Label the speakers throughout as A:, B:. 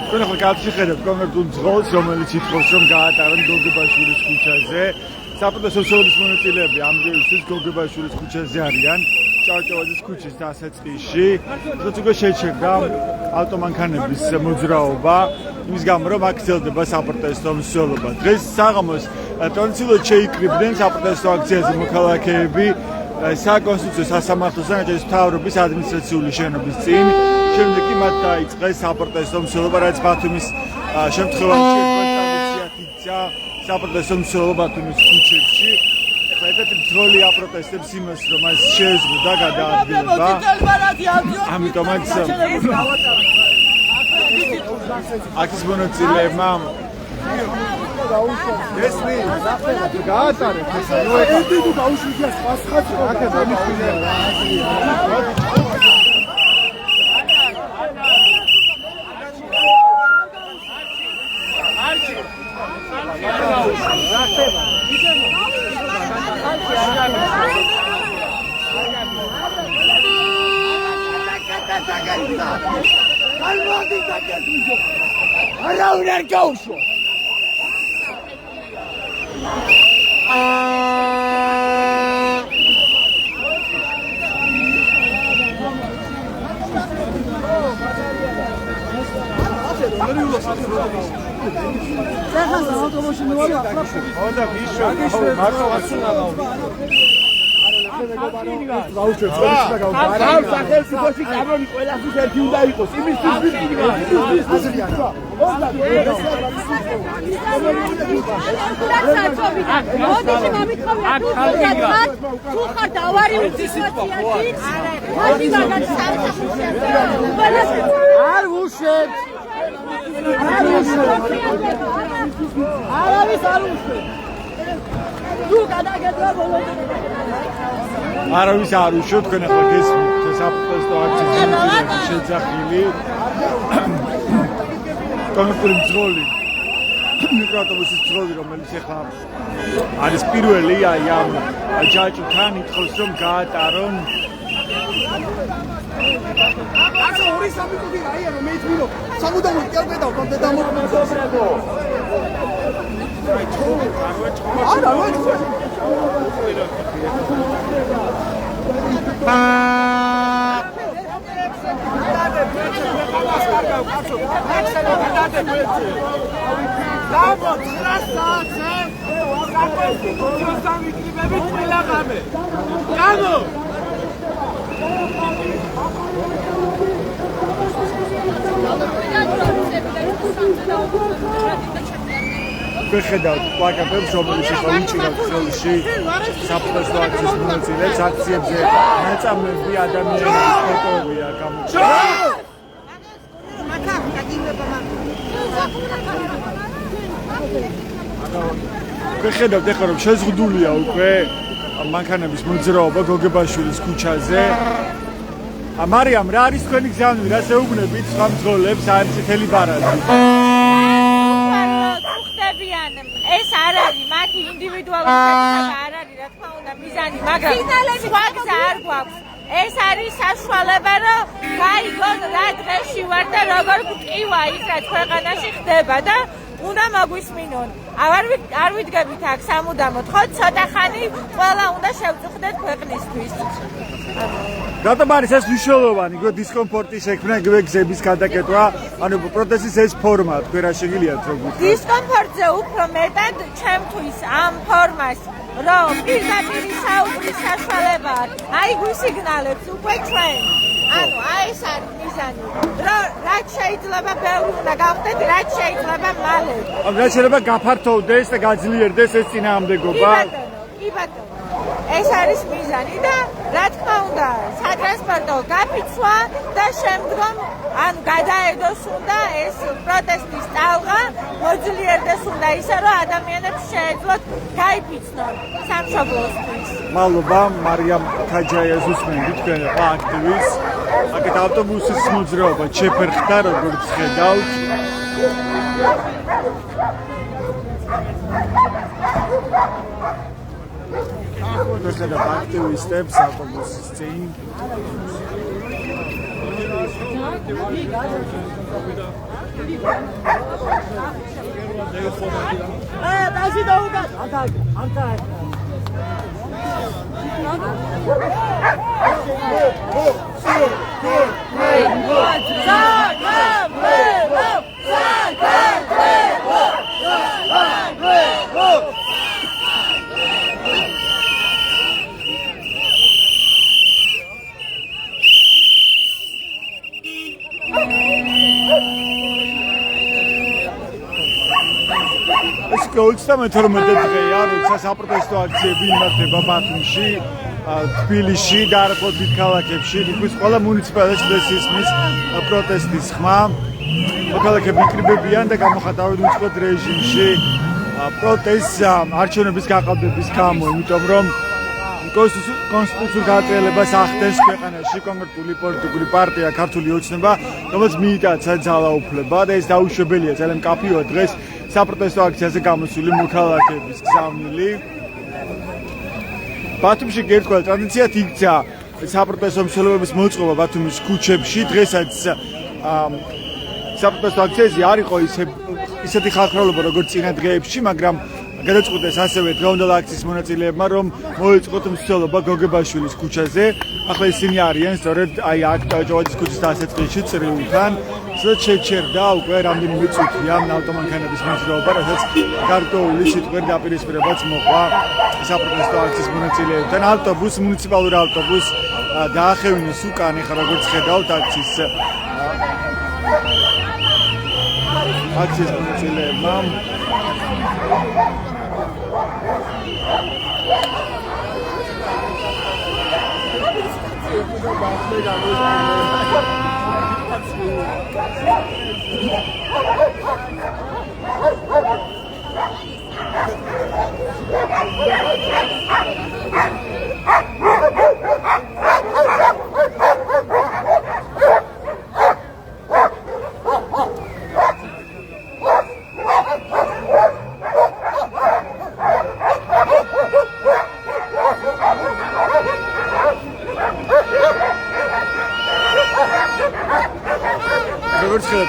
A: Kuna ხალხი ხედავთ კონკრეტულ ძღოლს, რომელიც ითხოვს რომ გაატარონ გოგებაშვილის ქუჩაზე. საპროტესტო სოციალისტების მონაწილეები ამ დღეისთვის გოგებაშვილის ქუჩაზე არიან. ჭავჭავაძის ქუჩის დასაწყისში. თუმცა უკვე შეჩერდა ავტომანქანების მოძრაობა, იმის გამო რომ აქ გრძელდება საპროტესტო მსვლელობა. დღეს საღამოს ტრადიციულად შეიკრიბნენ საპროტესტო აქციაზე მოქალაქეები საკონსტიტუციო სასამართლოსთან ეჭვის მთავრობის ადმინისტრაციული შენობის წინ. შემდეგ კი მათ დაიწყეს საპროტესტო მსვლელობა, რაც ბათუმის შემთხვევაში ერთმანეთსიათიცა საპროტესტო მსვლელობა ბათუმის ქუჩებში. ეხლა ერთ-ერთი მძღოლი აპროტესტებს იმას, რომ ეს შეეზღუდა გადაადგილება. ამიტომაც აქის მონაწილეებმა ესმი გაატარეთ ესა ერთი თუ დაუშვია პასხაც აქა დამიხილე არავის არ უშო თქვენ ახლა გესმით საპროტესტო აქციის შეძახილი კონკრეტული მძღოლი მიკროავტობუსის მძღოლი რომელიც ახლა არის პირველი აი ამ ჯაჭვთან ითხოვს რომ გაატარონ კაცო 2-3 კუდი რაია რომ მეითმინო სამუდამოდ კი არ გადავ კონდე დამოწმო არა Beხედავთ პლაკატებს, რომელიც იყო უჭირავთ ხელში საპროტესტო აქციის მონაწილეებს, აქციებზე ნაწამები ადამიანების ფოტოებია გამოჩენილი. Beხედავთ ეხლა რომ შეზღუდულია უკვე მანქანების მოძრაობა გოგებაშვილის ქუჩაზე. მარიამ, რა არის თქვენი გზავნილი, რა შეუგნებით სხვა მძღოლებს არ წითელი ბარათი?
B: ეს არ არის მათი ინდივიდუალური შეტყობა არ არის რა თქმა უნდა მიზანი მაგრამ სხვა გზა არ გვაქვს ეს არის საშუალება რომ გაიგონ რა დღეში ვარ და როგორ გვტკივა იქ რაც ქვეყანაში ხდება და უნდა მოგვისმინონ არ ვიდგებით აქ სამუდამოდ ხო ცოტა ხანი ყველა უნდა შევწუხდეთ ქვეყნისთვის
A: რატომ არის ეს მნიშვნელოვანი დისკომფორტი შექმნა გზების გადაკეტვა ანუ პროტესტის ეს ფორმა თქვენ რა შეგიძლიათ რომ
B: დისკომფორტზე უფრო მეტად ჩემთვის ამ ფორმას რომ პირდაპირ საუბრის საშუალება აი გვისიგნალებს უკვე ჩვენ ანუ აი ეს არის მიზანი რომ რაც შეიძლება ბევრი უნდა გავხდეთ რაც შეიძლება მალე
A: ანუ რაც შეიძლება გაფართოვდეს და გაძლიერდეს ეს წინააღმდეგობა
B: კი ბატონო ეს არის მიზანი და რა თქმა უნდა სატრანსპორტო გაფიცვა და შემდგომ ანუ გადაედოს უნდა ეს პროტესტის ტალღა მოძლიერდეს უნდა ისე რომ ადამიანებს შეეძლოთ გაიფიცნონ სამშობლოსთვის.
A: მადლობა მარიამ ქაჯაიას უსმენთ თქვენ ახლა აქტივის აქეთ ავტობუსის მოძრაობა შეფერხდა როგორც ხედავთ და აქტივისტებს ავტობუსის წინ ეს 38 დღეა, როცა საპროტესტო აქციები იმართება ბათუმში, თბილისში და არაფერ დიდ ქალაქებში, თითქმის ყველა მუნიციპალიტეტს ისმის პროტესტის ხმა. მოქალაქეები იკრიბებიან და გამოხატავენ უწყლოდ რეჟიმში პროტესტს არჩევნების გაყალბების გამო, იმიტომ რომ კონსტიტუციურ გადატრიალებას ახდენს ქვეყანაში კონკრეტული პოლიტიკური პარტია ქართული ოცნება, რომელიც მიიტაცა ძალაუფლება და ეს დაუშვებელია ძალიან მკაფიოა დღეს საპროტესტო აქციაზე გამოსული მოქალაქეების გზავნილი. ბათუმში ერთგვარ ტრადიციად იქცა საპროტესტო მსვლელობების მოწყობა ბათუმის ქუჩებში. დღესაც საპროტესტო აქციაზე არ იყო ისეთი ხალხმრავლობა როგორც წინა დღეებში, მაგრამ გადაწყვიტეს ასევე დღევანდელ აქციის მონაწილეებმა, რომ მოეწყოთ მსვლელობა გოგებაშვილის ქუჩაზე. ახლა ისინი არიან სწორედ აი აქ ჭავჭავაძის ქუჩის დასაწყისში წრიულთან, სადაც შეჩერდა უკვე რამდენიმე წუთია ავტომანქანების მოძრაობა, რასაც გარკვეული სიტყვები დაპირისპირებაც მოყვა საპროტესტო აქციის მონაწილეებთან. მუნიციპალური ავტობუსს დაახევინეს უკან, ახლა როგორც ხედავთ აქციის მონაწილეებმა.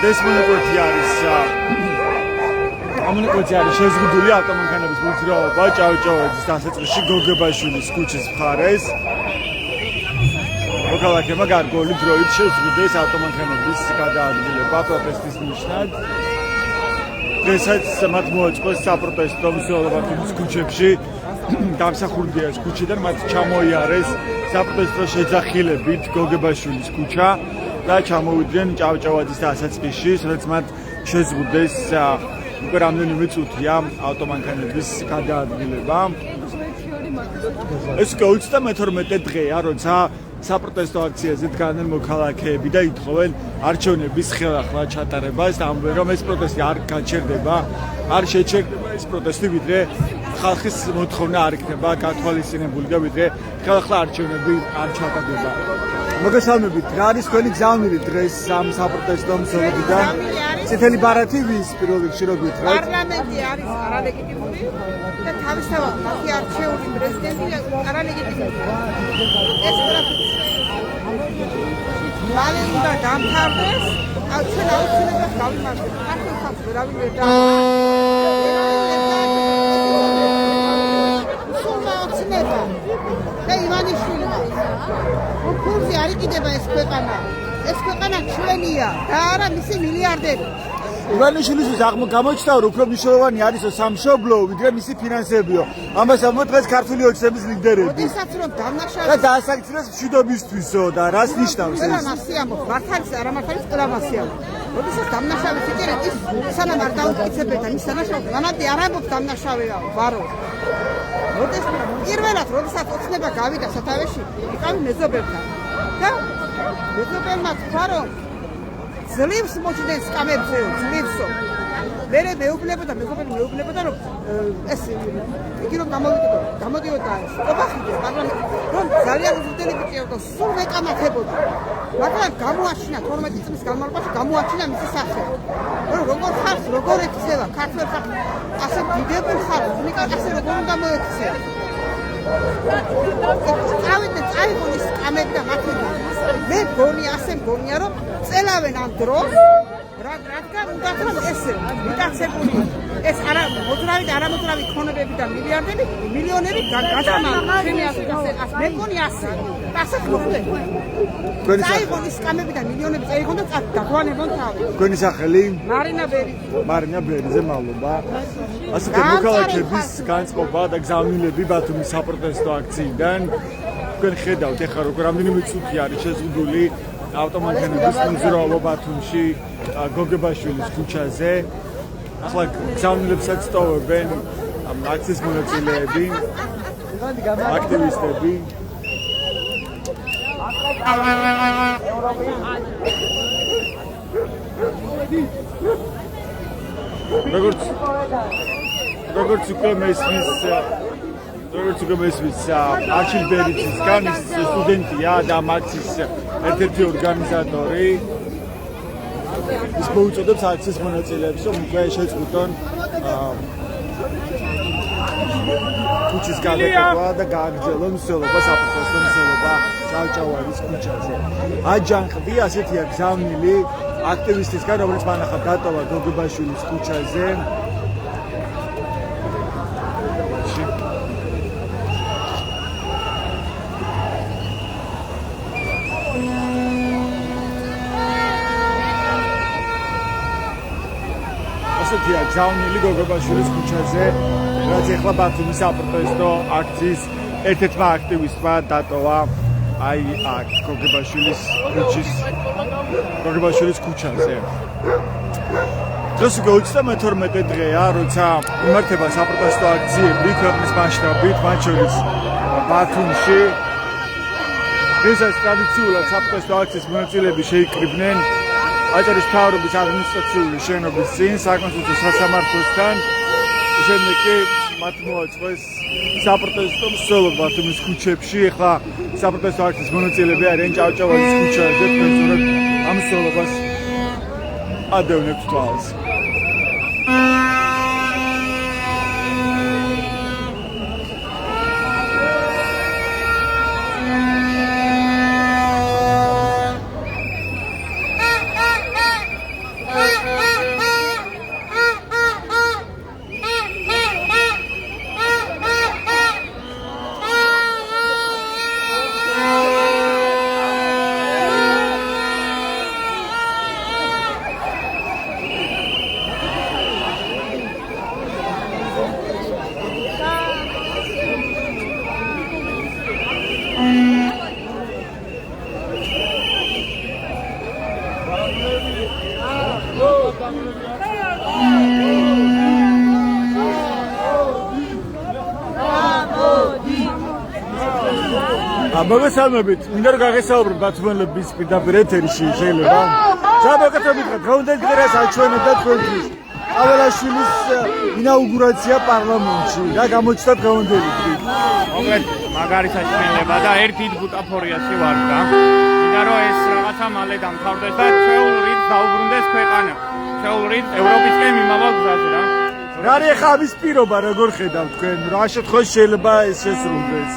A: ეს მონაკვეთი არის შეზღუდული ავტომანქანების მოძრაობა ჭავჭავაძის დასაწყისში გოგებაშვილის ქუჩის მხარეს. მოქალაქეებმა გარკვეული დროით შეზღუდეს ავტომანქანების გადაადგილება პროტესტის ნიშნად. დღესაც მათ მოაწყოს საპროტესტო მსვლელობა ბათუმის ქუჩებში. დამსახურდიას ქუჩიდან მათ ჩამოიარეს საპროტესტო შეძახილებით გოგებაშვილის ქუჩა და ჩამოვიდნენ ჭავჭავაძის დასაწყისში, სადაც მათ შეზღუდეს უკვე რამდენიმე წუთია ავტომანქანების გადაადგილება. ეს 38 დღეა, როცა საპროტესტო აქციაზე დგანდნენ მოქალაქეები და ითხოვენ არჩევნების ხელახლა ჩატარებას და ამბობენ, რომ ეს პროტესტი არ გაჩერდება, არ შეჩერდება ეს პროტესტი, ვიდრე ხალხის მოთხოვნა არ იქნება გათვალისწინებული და ვიდრე ხელახლა არჩევნები არ ჩატარდება. მოგესალმებით, რა არის თქვენი გზავნილი დღეს ამ საპროტესტო მსვლელობიდან? წითელი ბარათი ვის პირველ რიგში რო გითხრათ?
C: პარლამენტი არის არალეგიტიმური და თავისთავად მათი არჩეული პრეზიდენტი არალეგიტიმური. ეს მალე უნდა დამთავრდეს, ჩვენ აუცილებლად გავიმართოთ. ახლა ხალხს ვერავინ ვერ სულაოცნება და ივანიშვილმა კურსი არ იყიდება ეს ქვეყანა. ეს ქვეყანა ჩვენია და არა მისი მილიარდერი.
A: ივანიშვილისთვის გამოჩნდა, რომ უფრო მნიშვნელოვანი არისო სამშობლო, ვიდრე მისი ფინანსებიო. ამას ამბობთ დღეს ქართული ოცნების ლიდერები.
C: როდესაც რომ დამნაშავე
A: და დაასაკითხეს მშვიდობისთვისო და რას ნიშნავს ეს?
C: ყველამასი ამბობ, მართალიც არა მართალიც ყველამასი ამბობ. როდესაც დამნაშავე სიტყვით ის სანამ არ დაუკეთებდა მის დანაშაულს, მანამდე არ ამბობს დამნაშავეა, ვარო. პირველად, როდესაც ოცნება გავიდა სათავეში, იყავი მეზობელთან და მეზობელმა თქვა, რომ ძლივს მოჭდენ სკამებზეო, ძლივსო. მე მეუბნებოდა მეუბნებოდა რომ ეს იგი რომ გამოდიოდა სტოპახიდე მაგრამ ძალიან უძველი ბიჭია და სულ მეკამათებოდა მაგრამ გამოაჩინა 12 წლის განმავლობაში გამოაჩინა მისი სახე როგორ ხარს როგორ ექცევა ქართველ ხალხს ასე დიდებულ ხალხს ნიკა ასე როგორ უნდა მოექცევა წავიდე ის კამები და მათი მე მგონია რომ წელავენ ამ დროს რადგან უნდა რომ ეს მიტაცებული ეს არამოძრავი ქონებები და მილიონები გადამალ ჩემი ასე მე მგონი ასე მოხდა წაიღონ ის კამები და მილიონები წაიღონ და დაგვანებონ თავი
A: თქვენი სახელი
C: მარინა
A: ბერიძე მადლობა ასეთი მოქალაქეების განწყობა და გზავნილები ბათუმის საპროტესტო აქციიდან თქვენ ხედავთ ეხლა როგორ რამდენიმე წუთი არის შეზღუდული ავტომანქანების მოძრაობა ბათუმში გოგებაშვილის ქუჩაზე ახლა გზავნილებსაც ტოვებენ აქციის მონაწილეები აქტივისტები როგორც უკვე მესმის არჩილ ბერიძისგან ის სტუდენტია და აქციის ერთ-ერთი ორგანიზატორი ის მოუწოდებს აქციის მონაწილეებს რომ უკვე შეწყვიტონ ქუჩის გადაკეთება და გააგრძელონ მსვლელობა საპროტესტო მსვლელობა ჭავჭავარის ქუჩაზე. აჯანყდი ასეთია გზავნილი აქტივისტისგან რომელიც მანახა დატოვა გოგებაშვილის ქუჩაზე. ასეთია გზავნილი გოგებაშვილის ქუჩაზე, რაც ეხლა ბათუმის საპროტესტო აქციის ერთ-ერთმა აქტივისტმა დატოვა აი აქ გოგებაშვილის ქუჩაზე. დღეს უკვე 32 დღეა, როცა იმართება საპროტესტო აქციები ქვეყნის მასშტაბით, მათ შორის ბათუმში. დღესაც ტრადიციულად საპროტესტო აქციის მონაწილეები შეიკრიბნენ აჭარის მთავრობის ადმინისტრაციული შენობის წინ საკონსულტაციო სასამართლოსთან. შემდეგ კი მათ მოაწყეს საპროტესტო მსვლელობა ბათუმის ქუჩებში. ეხლა საპროტესტო აქციის მონაწილეები არიან ჭავჭავარის ქუჩაზე. თქვენ ამ მსვლელობას ადევნებთ თვალს. მოგესალმებით, მინდა რომ გაგესაუბროთ ბათუმელების პირდაპირ ეთერში შეიძლება. ჩამოგეთებით დღევანდელ დღეს აჩვენებდა თქვენთვის აველაშვილის ინაუგურაცია პარლამენტში. რა გამოჩნდა დღევანდელი დღით?
D: მოკლედ მაგარი საჩვენება და ერთი ბუტაფორიაში ვარ და მინდა რომ ეს რაღაცა მალე დამთავრდეს და ჩვეულრით დაუბრუნდეს ქვეყანა. ჩვეულრით ევროპისკენ მიმავალ გზაზე რა.
A: რა არის ახლა ამის პირობა როგორ ხედავთ თქვენ? რა შემთხვევაში შეიძლება ეს შესრულდეს?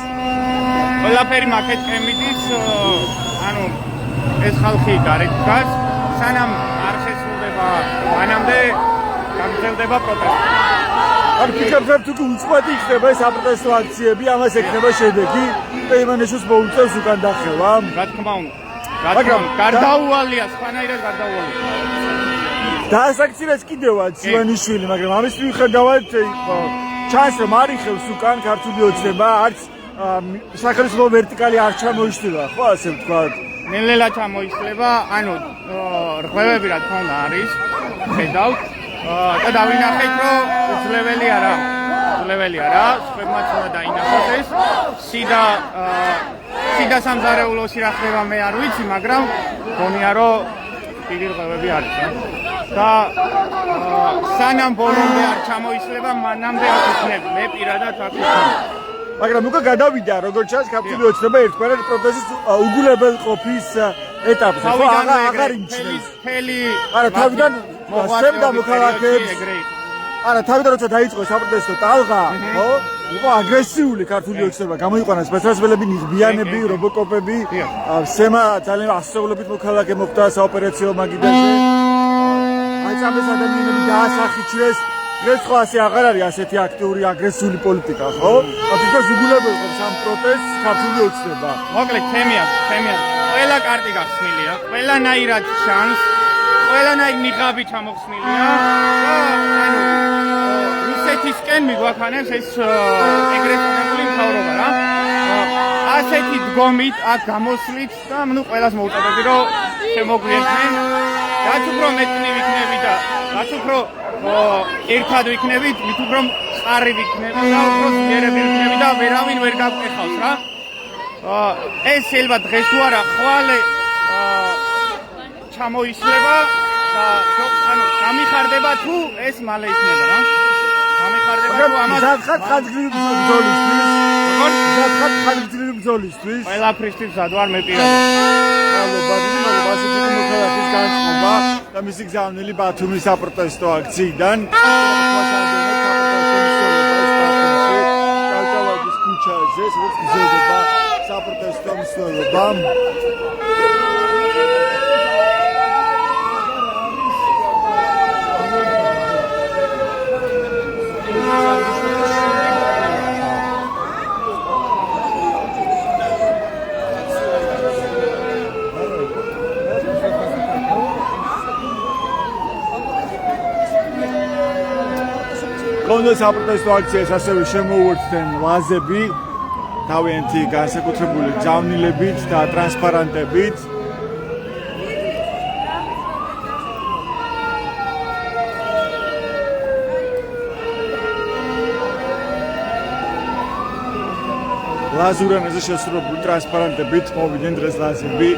D: ყველაფერი მაქეთ კემიდით, ანუ ეს ხალხი გარეთ დგას, სანამ არ შესრულდება, მანამდე გაგრძელდება პროტესტი.
A: არ ფიქრობთ თუ უწყვეტი იქნება ეს საპროტესტო აქციები, ამას ექნება შედეგი, პეიმანეშოს მოუწევს უკან დახევა?
D: რა თქმა უნდა. გარდაუვალია, სხვანაირად გარდაუვალია.
A: დაასაქციელებს კიდევაც ივანიშვილი, მაგრამ ამის მიუხედავად ჩანს რომ არ იხევს უკან ქართული ოცნება, არც სახელმწიფო ვერტიკალი არ ჩამოიშლება, ხო ასე ვთქვათ?
D: ნელ-ნელა ჩამოიშლება, ანუ რღვევები რა თქმა უნდა არის, ხედავთ და დავინახეთ რომ უძლეველი არა, სხვებმაც უნდა დაინახოს ეს. სიდა სამზარეულოში რა ხდება მე არ ვიცი, მაგრამ გონია რომ დიდი რღვევები არის რა. და სანამ ბოლომდე არ ჩამოისლება, მანამდე არ ვიქნები. მე პირადად აქ ვიქნები.
A: მაგრამ უკვე გადავიდა როგორც ჩანს ქართული ოცნება ერთგვარად პროტესტის უგულებელ ყოფის ეტაპზე. ხო აღარ იმჩნევს. არა თავიდან შემდა მოქალაქეებს არა თავიდან როცა დაიწყო საპროტესტო ტალღა, ხო? იყო აგრესიული ქართული ოცნება, გამოიყვანა სპეცრაზველები, ნიღბიანები, რობოკოპები, სემა ძალიან ასწავლობით მოქალაქე მოხდა საოპერაციო მაგიდაზე. აწამეს ადამიანები დაასახიჩრეს. დღეს ხო ასე აღარ არის ასეთი აქტიური აგრესიული პოლიტიკა, ხო? თვითონ უგულებელ ყოფს ამ პროტესტს ქართული ოცნება.
D: მოკლედ თემია. ყველა კარტი გახსნილია, ყველანაირად შანს, ყველანაირ ნიღაბი ჩამოხსნილია. ანუ რუსეთისკენ მიგვაქანებს ეს ეგრესიული მთავრობა რა. ასეთი დგომით აქ გამოსვლით და ნუ ყველას მოუწოდებდი რომ შემოგვიერთდნენ. რაც უფრო მეტნი ვიქნები და რაც უფრო ერთად ვიქნებით, მით უფრო მყარი ვიქნები და უფრო ძლიერები ვიქნები და ვერავინ ვერ გაგვეხავს რა. ეს შეიძლება დღეს თუ არა ხვალე ჩამოისლება და ანუ გამიხარდება თუ ეს მალე იქნება რა. გამიხარდება თუ ამას
A: ზადხარ ხანძრული ბრძოლისთვის. როგორ? ზადხარ ხანძრული ბრძოლისთვის.
D: ყველაფრისთვის ზად ვარ მე პირადად.
A: მადლობა, ასეთი მოქალაქის განწყობა და მისი გზავნილი ბათუმის საპროტესტო აქციიდან. ჭავჭავაძის ქუჩაზე, სადაც გრძელდება საპროტესტო მსვლელობა. კონდო საპროტესტო აქციას ასევე შემოუერთდნენ ვაზები, თავიანთი განსაკუთრებული გზავნილებით და ტრანსპარანტებით. ლაზურანაზე შესრულებული ტრანსპარანტებით მოვიდნენ დღეს ლაზები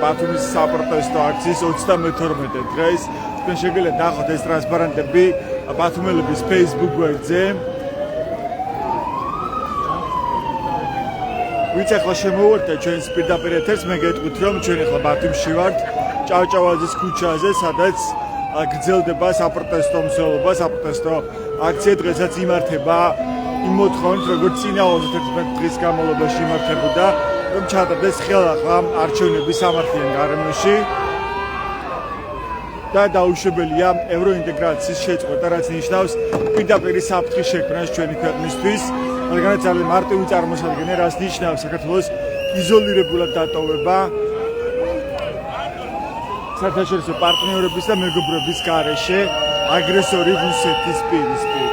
A: ბათუმის საპროტესტო აქციის 32 დღეს. თქვენ შეგიძლიათ ნახოთ ეს ტრანსპარანტები ბათუმელების Facebook გვერდზე. ვიც ახლა შემოვერთდა ჩვენს პირდაპირ ეთერს, მე გეტყვით რომ ჩვენ ახლა ბათუმში ვართ, ჭავჭავაძის ქუჩაზე, სადაც გრძელდება საპროტესტო მსვლელობა, საპროტესტო აქცია დღესაც იმართება იმ მოთხოვნით, როგორც წინა 31 დღის განმავლობაში იმართებოდა, რომ ჩატარდეს ხელახლა არჩევნები სამართლიან გარემოში. და დაუშვებელია ევროინტეგრაციის შეწყვეტა, რაც ნიშნავს პირდაპირი საფრთხის შექმნას ჩვენი ქვეყნისთვის, რადგანაც ძალიან მარტივი წარმოსადგენია, რაც ნიშნავს საქართველოს იზოლირებულად დატოვება საერთაშორისო პარტნიორების და მეგობრობის გარეშე აგრესორი რუსეთის პირისპირ.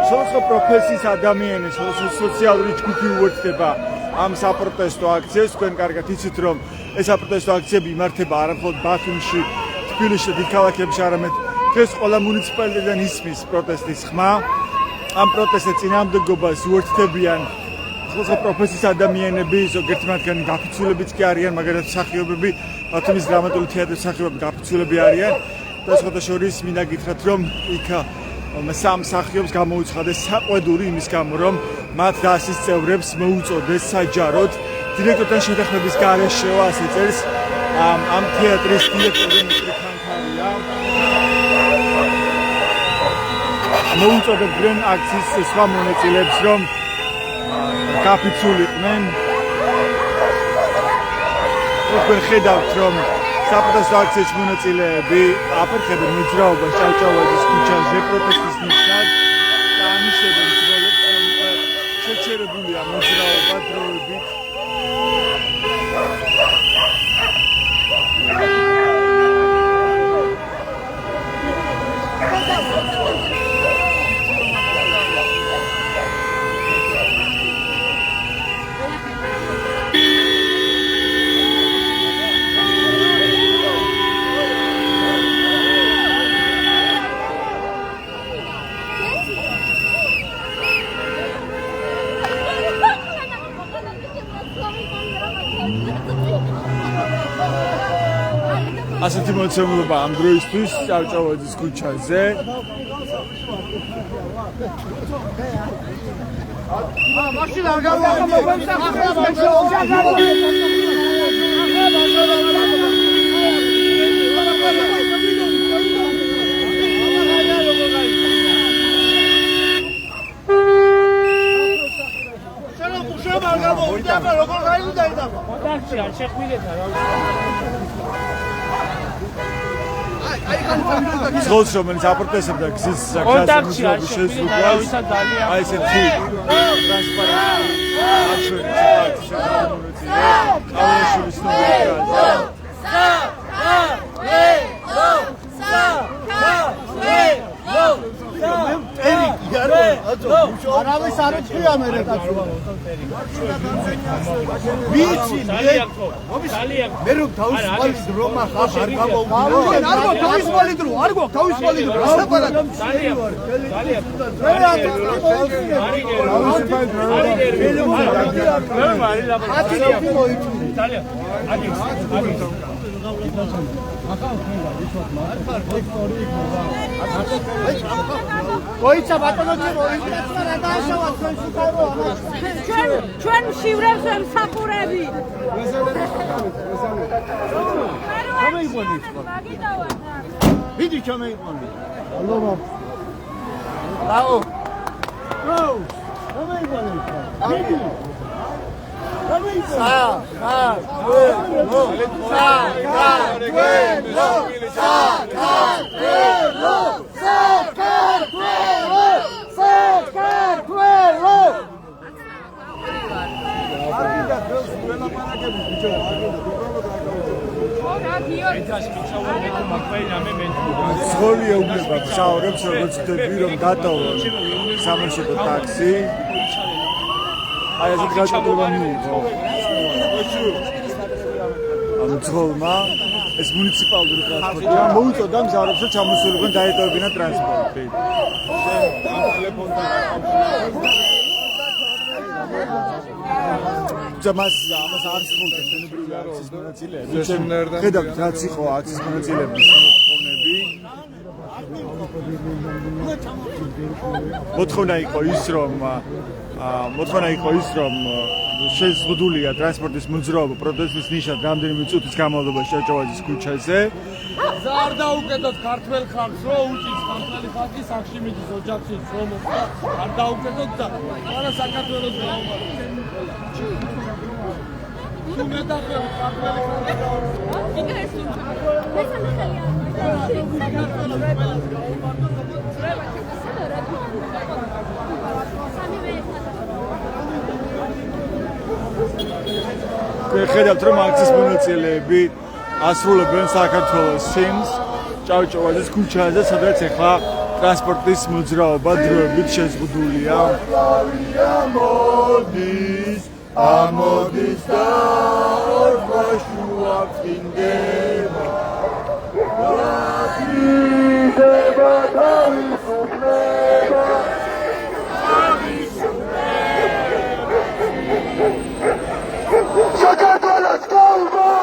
A: სხვადასხვა პროფესიის ადამიანები, სხვადასხვა სოციალური ჯგუფი უერთდება ამ საპროტესტო აქციას. თქვენ კარგად იცით რომ ეს საპროტესტო აქციები იმართება არა მხოლოდ ბათუმში, თბილისში და დიდ ქალაქებში, არამედ დღეს ყველა მუნიციპალიტეტიდან ისმის პროტესტის ხმა. ამ პროტესტის წინააღმდეგობას უერთდებიან სხვადასხვა პროფესიის ადამიანები, ზოგიერთი მათგანი გაფიცულებიც კი არიან, მაგალითად მსახიობები, ბათუმის დრამატული თეატრის მსახიობები გაფიცულები არიან და სხვადასხვა მინდა გითხრათ რომ იქ სამ მსახიობს გამოუცხადეს საყვედური იმის გამო, რომ მათ დასის წევრებს მოუწოდეს საჯაროდ დირექტორთან შეთანხმების გარეშეო, ასე წერს ამ თეატრის დირექტორი მიტრი ხანქარია. მოუწოდებდნენ აქციის სხვა მონაწილეებს, რომ გაფიცულიყვნენ. თქვენ ხედავთ, რომ საპროტესტო აქციის მონაწილეები აფერხებენ მოძრაობას ჭავჭავაძის ქუჩაზე პროტესტის ნიშნად და ანიშნებენ ცდილობს, რომ შეჩერებულია მოძრაობა დროებით. მოცემულობა ამ დროისთვის ჭავჭავაძის ქუჩაზე.
E: მაშინ არ გამოვა.
A: ზღოლს რომელიც აპროტესტებდა გზის საკრასის შეზღუდვას აი ესეთი
E: არავის არ უთხრია მე ვიცი მე რომ თავისუფალი დრო მახარ არ გამოვიდა არ გვაქვს თავისუფალი დრო არ გვაქვს თავისუფალი დრო
C: Goitsa batonochi moindatsa ra daashava თქვენ უკავრო ჩვენ მშივრებს ემსახურები
E: ვიდი ჩამეიყვანდი ალო
C: რაო
E: ვიდი
A: სხოლია უნება გზაურებს როგორც ვთქვი რომ დატოვონ სამარშრუტო ტაქსი აი ეს გაჭირება მიიღო ამ ძღოლმა ეს მუნიციპალური ტრანსპორტია მოუწოდა მგზავრებს რომ ჩამოსულიყვნენ დაეტოვებინა ტრანსპორტი ამას არის ხოლმე შენობრივი აქციის მონაწილეები ხედავთ რაც იყო აქციის მონაწილეების მოთხოვნები მოთხოვნა იყო ის რომ შეზღუდულია ტრანსპორტის მოძრაობა პროტესტის ნიშნად რამდენიმე წუთის განმავლობაში ჭავჭავაძის ქუჩაზე
E: ზარ დაუკეთოთ ქართველ ხალხს რო უჭირს ქართველი ხალხი სახში მიდის ოჯახში რომ არ დაუკეთოთ და ყველა საქართველოს თუ მეტახევით ქართველი
A: ხედავთ რომ აქციის მონაწილეები ასრულებენ საქართველოს სიმს ჭავჭავაძის ქუჩაზე, სადაც ახლა ტრანსპორტის მოძრაობა დროებით შეზღუდულია. ამოდის და ორფაშუა წინდება. რატიდება თავისუფლება. საქართველოს გაუმარ!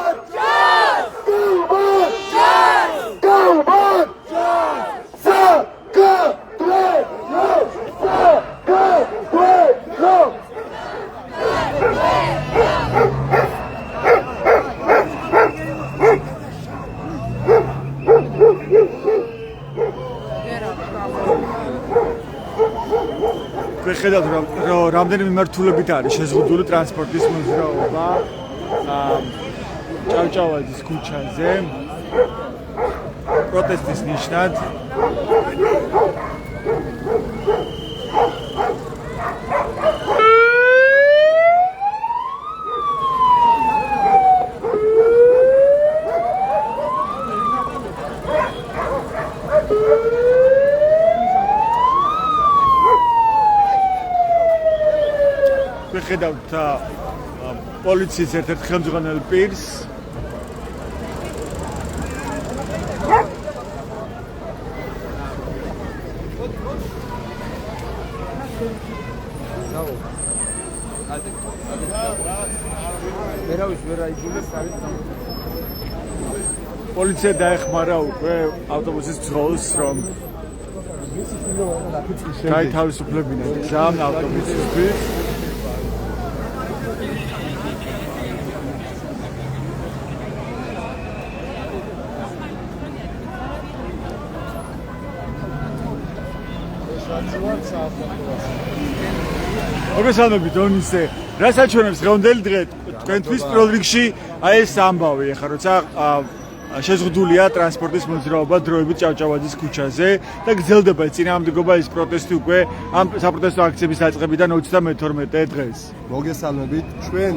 A: ხედავთ რომ რამდენი მიმართულებით არის შეზღუდული ტრანსპორტის მოძრაობა ჭავჭავაძის ქუჩაზე პროტესტის ნიშნად ხედავთ პოლიციის ერთ-ერთ ხელმძღვანელ პირს პოლიცია დაეხმარა უკვე ავტობუსის ძღოლს, რომ გაითავისუფლებინათ გზამ ავტობუსისთვის. მოგესალმებით დონისე, რას აჩვენებს დღევანდელი დღე თქვენთვის პირველ რიგში აი ეს ამბავი, ახლა როცა შეზღუდულია ტრანსპორტის მოძრაობა დროებით ჭავჭავაძის ქუჩაზე და გრძელდება წინააღმდეგობა ის პროტესტი უკვე ამ საპროტესტო აქციების დაწყებიდან 32 დღეს.
F: მოგესალმებით, ჩვენ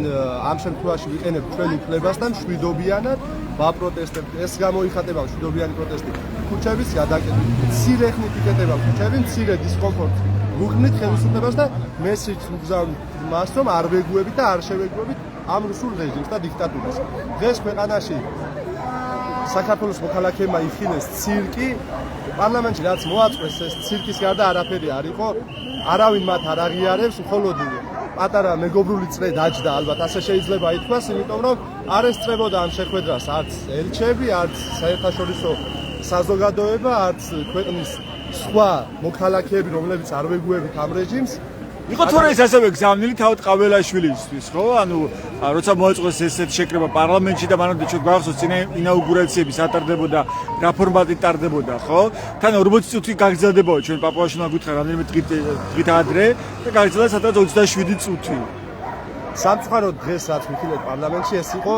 F: ამ შემთხვევაში ვიყენებთ ჩვენ უფლებას და მშვიდობიანად ვაპროტესტებთ. ეს გამოიხატება მშვიდობიანი პროტესტი. ქუჩების გადაკეთებით, მცირე ხნით იკეთება ქუჩები, მცირე დისკომფორტი. ვუყნით ხელისუფლებას და მესიჯს ვგზავნით მას, რომ არ ვეგუებით და არ შევეგუებით ამ რუსულ რეჟიმს და დიქტატურას. დღეს ქვეყანაში საქართველოს მოქალაქეებმა იხილეს ცირკი, პარლამენტში რაც მოაწყვეს ეს ცირკის გარდა არაფერი არ იყო, არავინ მათ არ აღიარებს, მხოლოდ პატარა მეგობრული წრე დაჯდა, ალბათ ასე შეიძლება ითქვას, იმიტომ რომ არ ესწრებოდა ამ შეხვედრას არც ელჩები, არც საერთაშორისო საზოგადოება, არც ქვეყნის სხვა მოქალაქეები, რომლებიც არ ვეგუებით ამ რეჟიმს.
A: იყო თორე ეს ასევე გზავნილი თავად ყაველაშვილისთვის, ხო? ანუ როცა მოეწყოს ესეთ შეკრება პარლამენტში და მანამდე ჩვენ გვახსოვს წინა ინაუგურაციები სატარდებოდა, რა ფორმატით ტარდებოდა, ხო? თან 40 წუთი გაგრძელდებოდა ჩვენ პაპუაშვილმა გითხრა რამდენიმე დღით ადრე და გაგრძელდა სადღაც 27 წუთი.
F: სამწუხაროდ დღეს რაც ვიხილეთ პარლამენტში, ეს იყო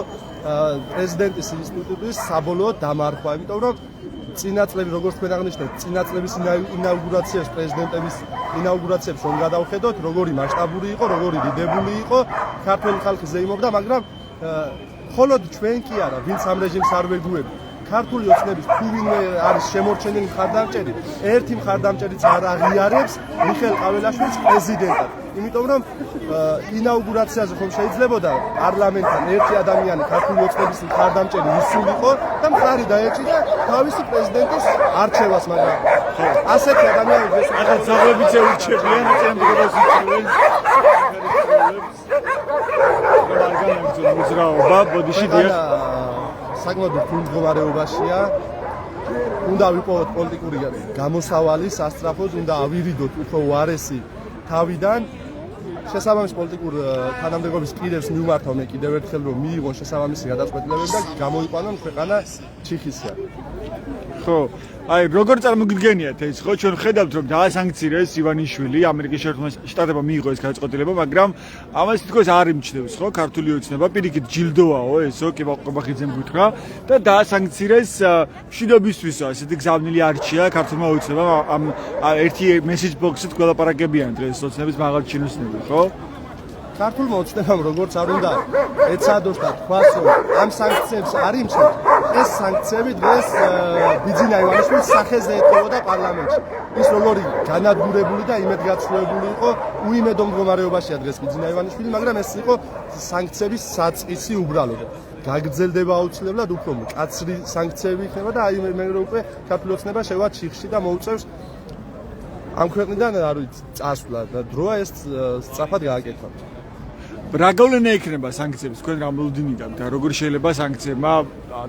F: პრეზიდენტის ინსტიტუტის საბოლოო დამარხვა, იმიტომ რომ წინა წლები როგორც თქვენ აღნიშნეთ, წინა წლების ინაუგურაციებს, პრეზიდენტების ინაუგურაციებს რომ გადავხედოთ, როგორი მასშტაბური იყო, როგორი დიდებული იყო, ქართველი ხალხი ზეიმობდა, მაგრამ მხოლოდ ჩვენ კი არა, ვინც ამ რეჟიმს არ ვეგუებით. ქართული ოცნების თუ ვინმე არის შემორჩენილი მხარდამჭერი, ერთი მხარდამჭერიც არ აღიარებს მიხეილ ყაველაშვილს პრეზიდენტად. იმიტომ რომ ინაუგურაციაზე ხომ შეიძლებოდა პარლამენტთან ერთი ადამიანი ქართული ოცნების მხარდამჭერი ისულიყო და მხარი დაეჭირა თავისი პრეზიდენტის არჩევას, მაგრამ ასეთი ადამიანები ეს
A: ახლა ძაღლებიც ეურჩებიან წემდგობას იწვევენ. მოძრაობა ბოდიში დიახ.
F: საკმაოდ რთულ მდგომარეობაშია. უნდა ვიპოვოთ პოლიტიკური გამოსავალი სასწრაფოდ, უნდა ავირიდოთ უფრო უარესი თავიდან. შესაბამის პოლიტიკურ თანამდებობის პირებს მივმართავ მე კიდევ ერთხელ, რომ მიიღონ შესაბამისი გადაწყვეტილებები და გამოიყვანონ ქვეყანა ჩიხისკენ.
A: ხო, აი როგორ წარმოგიდგენიათ ეს, ხო, ჩვენ ხედავთ რომ დაასანქცირეს ივანიშვილი, ამერიკის შეერთებულ შტატებმა მიიღო ეს გადაწყვეტილება, მაგრამ ამას თითქოს არ იმჩნევს, ხო, ქართული ოცნება, პირიქით ჯილდოაო ესო, კი ყობახიძემ გითხრა და დაასანქცირეს მშვიდობისთვისო, ასეთი გზავნილი არჩია ქართულმა ოცნებამ ამ ერთი მესეჯ ბოქსით გველაპარაკებიან დღეს ოცნების მაღალ ჩინოსნები, ხო?
F: ქართულმა ოცნებამ როგორც არ უნდა ეცადოს და თქვას, რომ ამ სანქციებს არ იმჩნევთ, ეს სანქციები დღეს ბიძინა ივანიშვილის სახეზე ეთქობოდა პარლამენტში. ის როგორი განადგურებული და იმედგაცრუებული იყო, უიმედო მდგომარეობაშია დღეს ბიძინა ივანიშვილი, მაგრამ ეს იყო სანქციების საწყისი უბრალოდ. გაგრძელდება აუცილებლად უფრო მკაცრი სანქციები იქნება და აი მე უკვე ქართული ოცნება შევა ჩიხში და მოუწევს ამ ქვეყნიდან არ ვიცი წასვლა და დროა ეს სწრაფად გააკეთოთ.
A: რა გავლენა ექნება სანქციებს თქვენ რამოდენიდან და როგორ შეიძლება სანქციებმა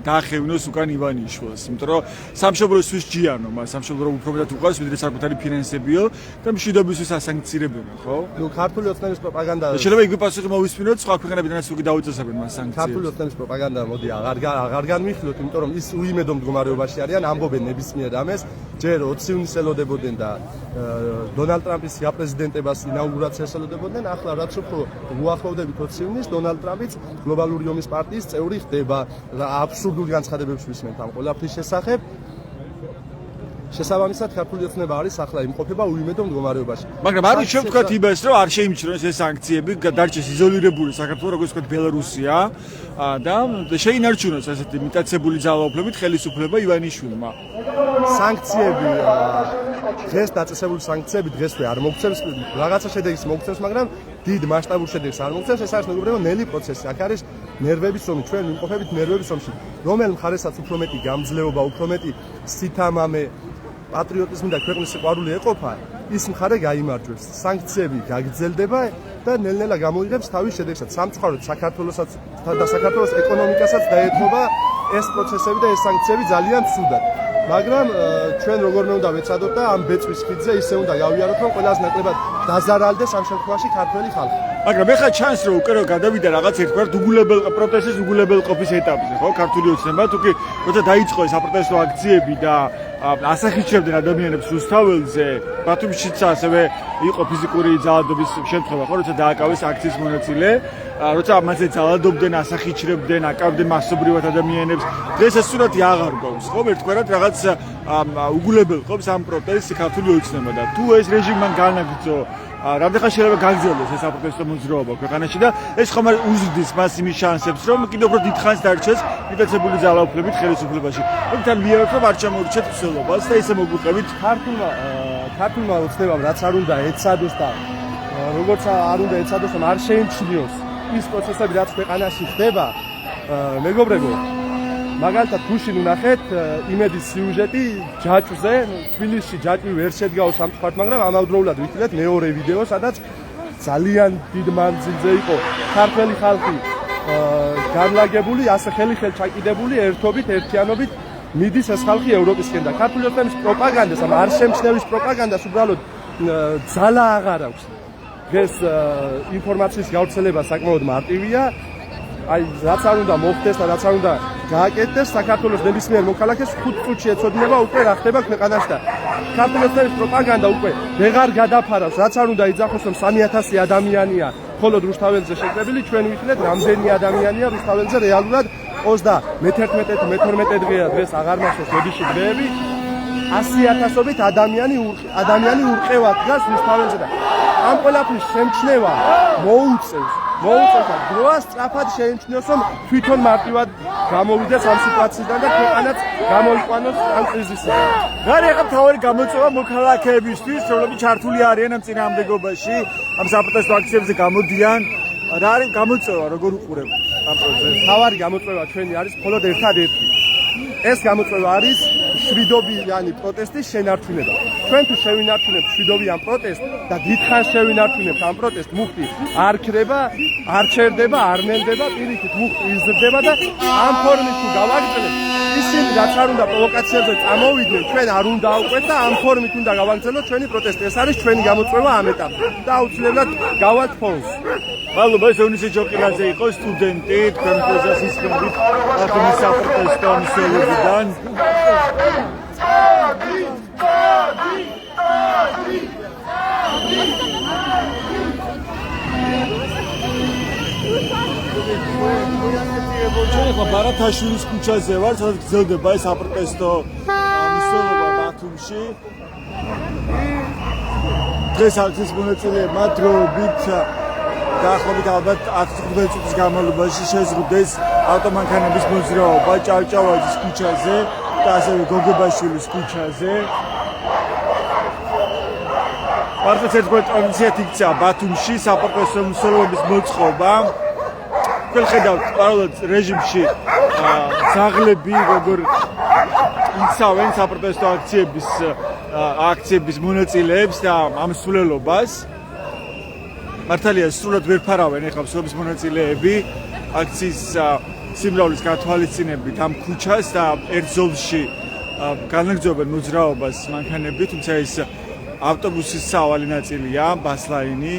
A: დაახევნოს უკან ივანიშვილს, იმიტომ რომ სამშობლოსთვის ჯიანო, მას სამშობლო უფრო მეტად უყავს, ვიდრე საკუთარი ფინანსებიო და მშვიდობისთვის ასანქცირებენ, ხო?
F: ნუ ქართული ოცნების პროპაგანდა
A: შეიძლება იგივე პასუხი მოვისმინოთ სხვა ქვეყნებიდანაც უკვე დაუწესებენ მას სანქციებს.
F: ქართული ოცნების პროპაგანდა მოდი აღარ განვიხილოთ, იმიტომ რომ ის უიმედო მდგომარეობაში არიან, ამბობენ ნებისმიერ ამას, ჯერ 20 ივნისს ელოდებოდნენ და დონალდ ტრამპის საპრეზიდენტებას ინაუგურაციას ელოდებოდნენ, ახლა რაც უფრო უახლოვდებით 20 ივნისს, დონალდ ტრამპიც გლობალური ომის პარტიის წევრი ხდება. აბსურდული განცხადებებს ვისმენთ ამ ყველაფრის შესახებ. შესაბამისად ქართული ოცნება არის ახლა იმყოფება უიმედო მდგომარეობაში.
A: მაგრამ არ უჩვენთ თქვა იმას, რომ არ შეიმჩნევს ეს სანქციები, დარჩეს იზოლირებული საქართველოს, როგორც თქვა ბელარუსია და შეინარჩუნოს ასეთი მიტაცებული ძალაუფლებით ხელისუფლება ივანიშვილმა.
F: სანქციები დღეს დაწესებული სანქციები დღესვე არ მოგცემს რაღაცა შედეგს მოგცემს, მაგრამ დიდ მასშტაბურ შედეგს არ მოგცემს. ეს არის მეგობრებო ნელი პროცესი. აქ არის ნერვების ომი, ჩვენ ვიმყოფებით ნერვების ომში. რომელ მხარესაც უფრო მეტი გამძლეობა, უფრო მეტი სითამამე, პატრიოტიზმი და ქვეყნის სიყვარული ეყოფა, ის მხარე გაიმარჯვებს. სანქციები გაგრძელდება და ნელ-ნელა გამოიღებს თავის შედეგსაც. სამწუხაროდ საქართველოსაც და საქართველოს ეკონომიკასაც დაეთმობა ეს პროცესები და ეს სანქციები ძალიან ცუდად. მაგრამ ჩვენ როგორმე უნდა ვეცადოთ და ამ ბეწვის ხიდზე ისე უნდა გავიაროთ, რომ ყველაზე ნაკლებად დაზარალდეს ამ შემთხვევაში ქართველი ხალხი.
A: მაგრამ ეხლა ჩანს რომ უკვე გადავიდა რაღაც ერთგვარ პროტესტის უგულებელყოფის ეტაპზე, ხო? ქართული ოცნება თუ კი როცა დაიწყო ეს საპროტესტო აქციები და ასახიჩებდნენ ადამიანებს რუსთაველზე, ბათუმშიც ასევე იყო ფიზიკური ძალადობის შემთხვევა, ხო, როცა დააკავეს აქციის მონაწილე, როცა ამაზე ძალადობდნენ, ასახიჩრებდნენ, აკავდნენ მასობრივად ადამიანებს. დღეს ეს სურათი აღარ გვაქვს, ხო? ერთგვარად რაღაც უგულებელყოფს ამ პროტესტს ქართული ოცნება და თუ ეს რეჟიმმა განაგრძო რამდენხან შეიძლება გაგრძელდეს ეს საპროტესტო მოძრაობა ქვეყანაში და ეს ხომ არ უზრდის მას იმის შანსებს, რომ კიდევ უფრო დიდხანს დარჩეს მიტაცებული ძალაუფლებით ხელისუფლებაში. თუმცა მიეროთ რომ არ ჩამოურჩეთ მსვლელობას და ისე მოგვიყევით
F: ქართულმა ოცნებამ რაც არ უნდა ეცადოს და როგორც არ უნდა ეცადოს, რომ არ შეიმჩნიოს ის პროცესები, რაც ქვეყანაში ხდება, მეგობრებო, მაგალითად გუშინ ვნახეთ იმედის სიუჟეტი ჯაჭვზე, თბილისში ჯაჭვი ვერ შედგაო სამწუხაროდ, მაგრამ ამავდროულად ვიქნეთ მეორე ვიდეო, სადაც ძალიან დიდ მანძილზე იყო ქართველი ხალხი განლაგებული, ასე ხელი-ხელ ჩაკიდებული, ერთობით, ერთიანობით მიდის ეს ხალხი ევროპისკენ და ქართული ოცნების პროპაგანდას, ამ არ შემჩნევის პროპაგანდას უბრალოდ ძალა აღარ აქვს. დღეს ინფორმაციის გავრცელება საკმაოდ მარტივია. აი, რაც არ უნდა მოხდეს და რაც არ უნდა გააკეთდეს, საქართველოს ნებისმიერ მოქალაქეს 5 წუთში ეცოდინება უკვე რა ხდება ქვეყანაში და ქართული ოცნების პროპაგანდა უკვე ვეღარ გადაფარავს, რაც არ უნდა იძახოს, რომ 3000 ადამიანია მხოლოდ რუსთაველზე შეკრებილი, ჩვენ ვიხილეთ რამდენი ადამიანია რუსთაველზე რეალურად 31-12 დღეა დღეს აღარ მახსოვს მედიში დღეები 100,000-ობით ადამიანი ურყევად დგას რუსთაველზე და ამ ყველაფრის შემჩნევა მოუწევს და დროას სწრაფად შეიმჩნიოს, რომ თვითონ მარტივად გამოვიდეს ამ სიტუაციიდან და ქვეყანაც გამოიყვანოს ამ კრიზისიდან.
A: რა არის მთავარი გამოწვევა მოქალაქეებისთვის, რომლებიც ჩართული არიან ამ წინააღმდეგობაში, ამ საპროტესტო აქციებზე გამოდიან? რა არის გამოწვევა, როგორ უყურებ ამ პროცესს?
F: მთავარი გამოწვევა ჩვენი არის მხოლოდ ერთადერთი. ეს გამოწვევა არის შვიდობიანი პროტესტის შენარჩუნება. ჩვენ თუ შევინარჩუნებთ შვიდობიან პროტესტს და დიდხანს შევინარჩუნებთ ამ პროტესტს, მუხტი არ ქრება, არ ჩერდება, არ ნელდება, პირიქით მუხტი იზრდება და ამ ფორმით თუ გავაგრძელებთ, ისინი რაც არ უნდა პროვოკაციებზე წამოვიდნენ, ჩვენ არ უნდა აუყვეთ და ამ ფორმით უნდა გავაგრძელოთ ჩვენი პროტესტი. ეს არის ჩვენი გამოწვევა ამ ეტაპზე და აუცილებლად გავალთ ფონს.
A: მადლობა, ეს ევნისი ჯოყილაძე იყო სტუდენტი, თქვენ პროზასის ხმობით ბათუმის საპროტესტო მსვლელებიდან. ჩვენ ახლა ბარათაშვილის ქუჩაზე ვარ, სადაც გრძელდება ეს საპროტესტო მსვლელობა ბათუმში. დღეს აქციის მონაწილეებმა დროებით დაახლოებით ალბათ 15 წუთის განმავლობაში შეზღუდეს ავტომანქანების მოძრაობა ჭავჭავაძის ქუჩაზე და ასევე გოგებაშვილის ქუჩაზე. მართლაც ერთგვარ ტრადიციად იქცა ბათუმში საპროტესტო მსვლელობის მოწყობა. თქვენ ხედავთ პარალელურად რეჟიმში ძაღლები როგორ იცავენ საპროტესტო აქციების მონაწილეებს და ამ მსვლელობას. მართალია სრულად ვერ ფარავენ ეხლა მსვლელობის მონაწილეები აქციის სიმრავლის გათვალისწინებით ამ ქუჩას და ერთ ზოლში განაგრძობენ მოძრაობას მანქანები, თუმცა ეს ავტობუსის სავალი ნაწილია, ბასლაინი.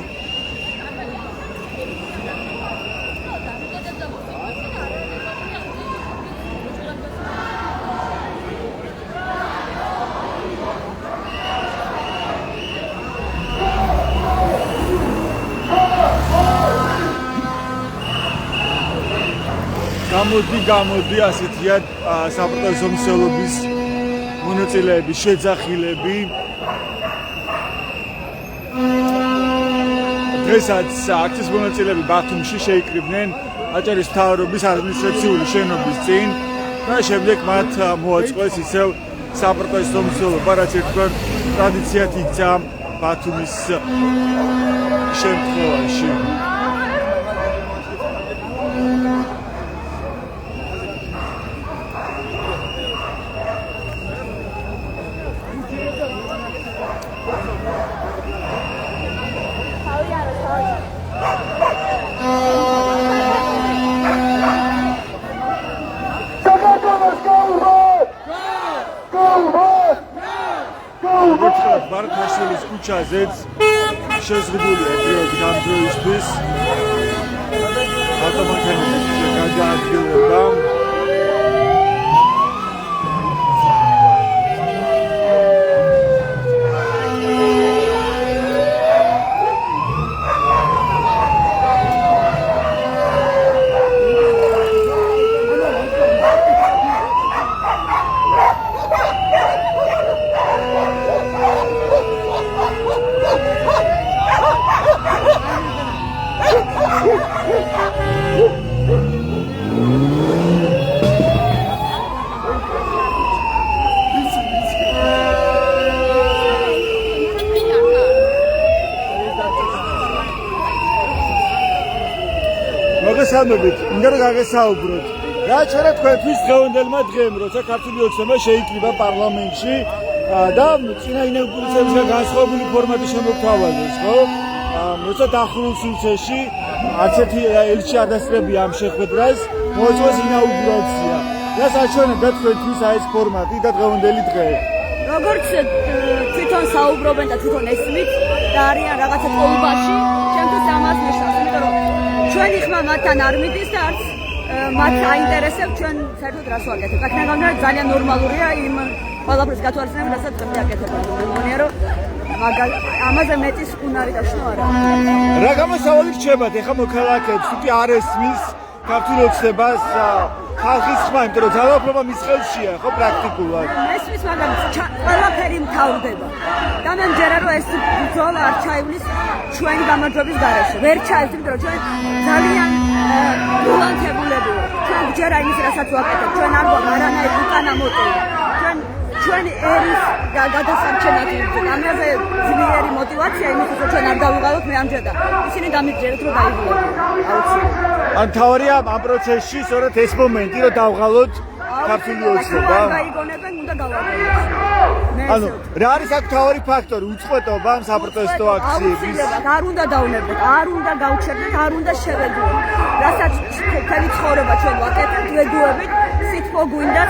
A: გამოდი ასეთია საპროტესტო მსვლელობის მონაწილეები, შეძახილები. დღესაც აქციის მონაწილეები ბათუმში შეიკრიბნენ აჭარის მთავრობის ადმინისტრაციული შენობის წინ და შემდეგ მათ მოაწყეს ისევ საპროტესტო მსვლელობა, რაც ერთგვარ ტრადიციად იქცა ბათუმის შემთხვევაში. ბარათაშვილის ქუჩაზეც შეზღუდულია დღეობით ამ დროისთვის ავტომანქანების გადაადგილება მოგესალმებით, მინდა რომ გაგესაუბროთ. რა შეიძლება თქვენთვის დღევანდელმა დღემ, როცა ქართული ოცნება შეიკრიბა პარლამენტში და წინაინებულისგან განსხვავებული ფორმატი შემოგთავაზეს, ხო? როცა დახურულ სივრცეში არც ერთი ელჩი არ დასწრებია ამ შეხვედრას, მოაწყვეს ინაუგურაცია. რა საჩვენებდა თქვენთვის ეს ფორმატი და დღევანდელი დღე?
G: როგორც თვითონ საუბრობენ და თვითონ ესმით და არიან რაღაცა ტოლობაში, ჩემთვის ამას ნიშნავს, იმიტომ რომ ჩვენი ხმა მათთან არ მიდის და არც მათ აინტერესებს ჩვენ საერთოდ რას ვაკეთებთ. აქედან ძალიან ნორმალურია იმ ყველაფრის გათვალისწინება, რასაც დღემდე აკეთებენ. მე მგონია რომ ამაზე მეტის უნარი და შნო არა.
A: რა გამოსავალი რჩებათ ეხა მოქალაქეებს, თუკი არ ესმის ქართული ოცნებას ხალხის ხმა, იმიტომ რომ ძალაუფლება მის ხელშია, ხო პრაქტიკულად.
G: ესმის, მაგრამ ყველაფერი მთავრდება. და მე მჯერა რომ ეს ბრძოლა არ ჩაივლის ჩვენი გამარჯვების გარეშე. ვერ ჩაივლის, იმიტომ რომ ჩვენ ძალიან გულანთებულები ვართ. ჩვენ ჯერა იმის რასაც ვაკეთებთ, ჩვენ არ გვაქვს არანაირი უკანა მოტივი. ჩვენი ერის გადასარჩენად ამაზე ძლიერი мотиваცია იმისთვის რომ ჩვენ არ დავიღალოთ მე ამჯერად ისინი დამიჯერეთ რომ დაიღულებიან აუცილებლად.
A: ან თავარია ამ პროცესში სწორედ ეს მომენტი რომ დავღალოთ ქართული ოცნება.
G: გაიგონებენ უნდა გავაგონოთ.
A: ანუ რა არის აქ თავარი ფაქტორი უწყვეტობა ამ საპროტესტო აქციების?
G: არ უნდა დაუნებდეთ, არ უნდა გავჩერდეთ, არ უნდა შევეგუოთ. რასაც მთელი ცხოვრება ჩვენ ვაკეთებთ, ვეგუებით, სიტყვა გვინდა,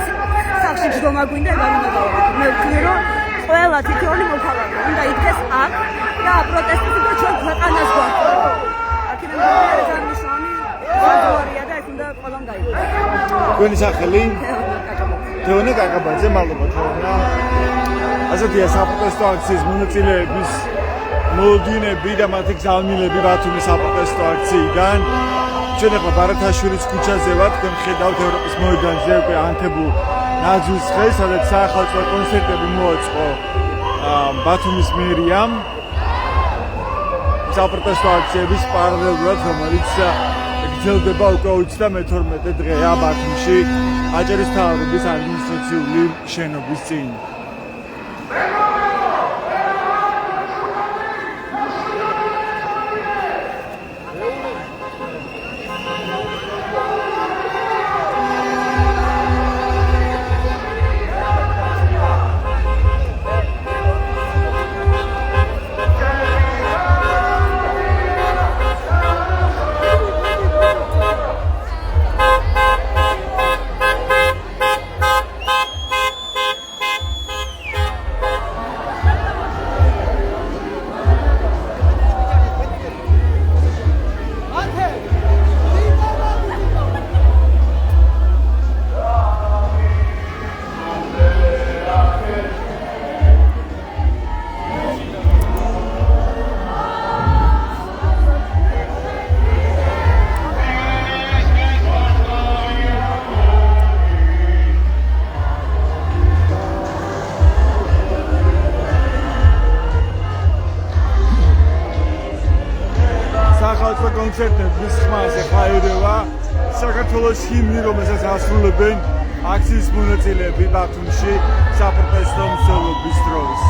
G: სახში ჯდომა გვინდა, არ უნდა გავაკეთოთ. მე ვთვლი რომ ყველა თითოეული მოქალაქე უნდა იდგეს აქ და აპროტესტებს და ჩვენ ქვეყანას გვაქვს. აქედან ძალიან მნიშვნელოვანი ფაქტორია და ეს უნდა ყველამ გაიგოს.
A: თქვენი სახელი? თეონე კაკაბაძე, მადლობა თეონა. ასეთია საპროტესტო აქციის მონაწილეების მოლოდინები და მათი გზავნილები ბათუმის საპროტესტო აქციიდან. ჩვენ ახლა ბარათაშვილის ქუჩაზე ვართ, თქვენ ხედავთ ევროპის მოედანზე უკვე ანთებულ ნაძვის ხეს, სადაც საახალწლო კონცერტები მოაწყო ბათუმის მერიამ. საპროტესტო აქციების პარალელურად, რომელიც გრძელდება უკვე 32 დღეა ბათუმში აჭარის მთავრობის ადმინისტრაციული შენობის წინ. კონცერტების ხმაზე ხაერევა საქართველოს ჰიმნი, რომელსაც ასრულებენ აქციის მონაწილეები ბათუმში საპროტესტო მსვლელობის დროს.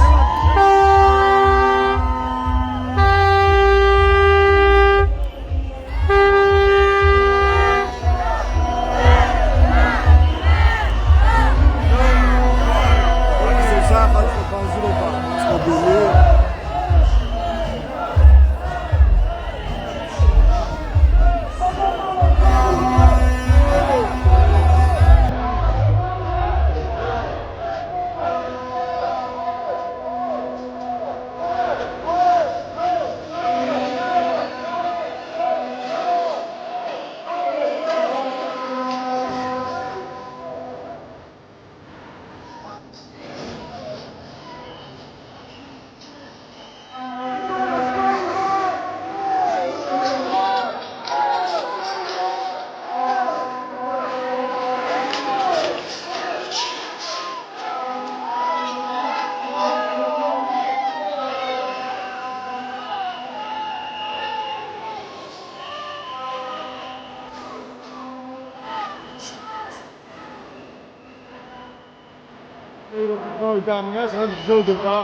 A: მოიტანიას რა გძელდება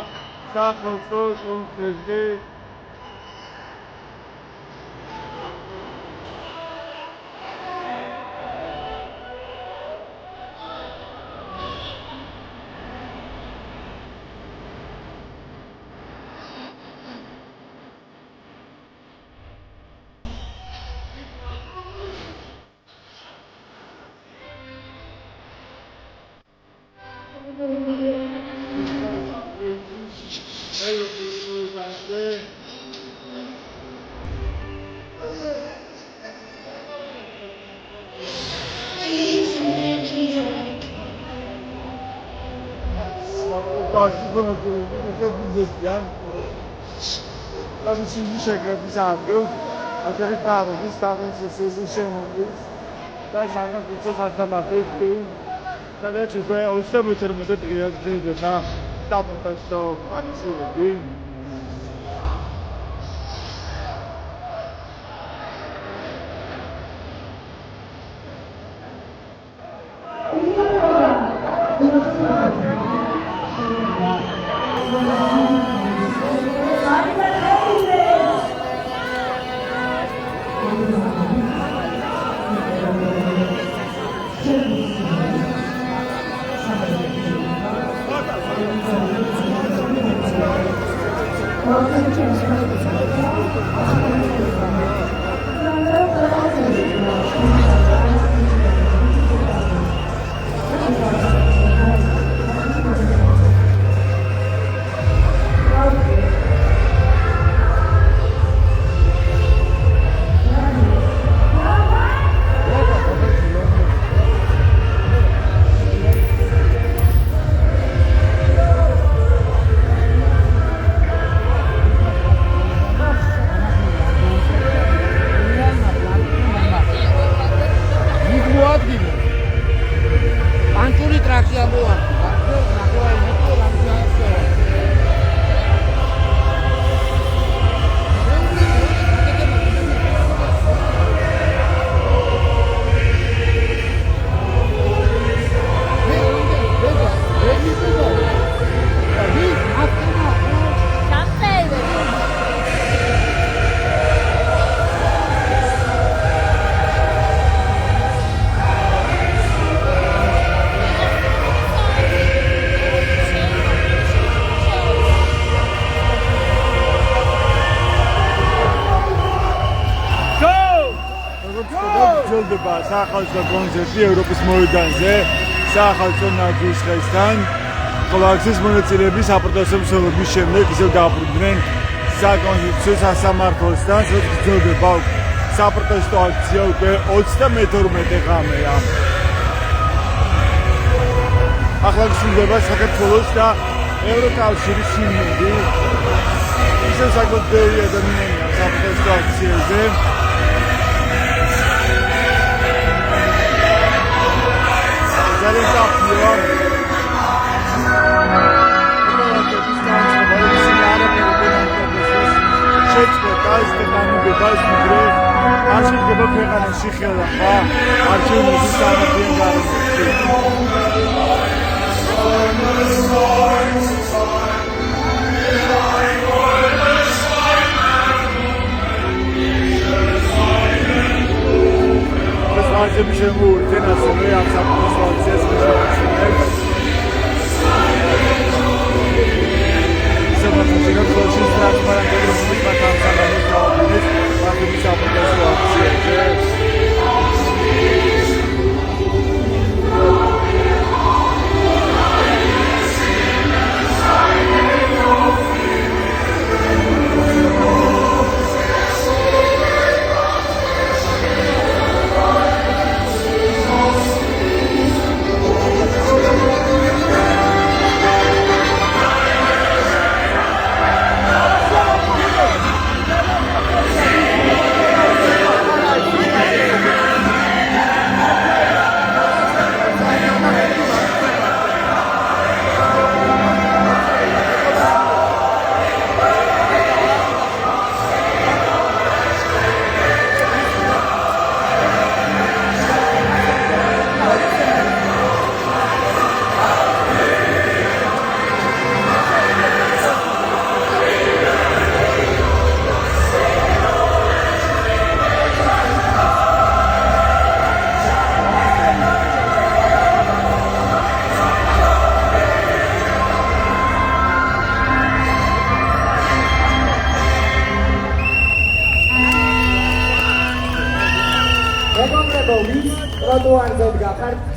A: სახელმწიფო კონგრესი სახელმწიფო კონცერტი ევროპის მოედანზე სახელმწიფო ნაძვის დღესთან კოლაქციის მონაწილეები საპროტესტო მსვლელობის შემდეგ ისევ დაბრუნდნენ საკონსტიტუციო სასამართლოსთან, სადაც გრძელდება საპროტესტო აქცია უკვე 32 ღამეა. ახლა გრძელდება საქართველოს და ევროკავშირის სიმბოლი. ისევ საკუთარი ბევრი ადამიანია საპროტესტო აქციაზე. შეიძლება ქვეყანაში ხელახლა არჩევნების სამართლიან გარემოში. ეს არჩევანი შემოურჩენ ასევე ამ საპროტესტო აქციას ხელმძღვანელებს. Sebenarnya proses transparan dari pemerintah sangat jauh tapi bisa berkasuasi aja.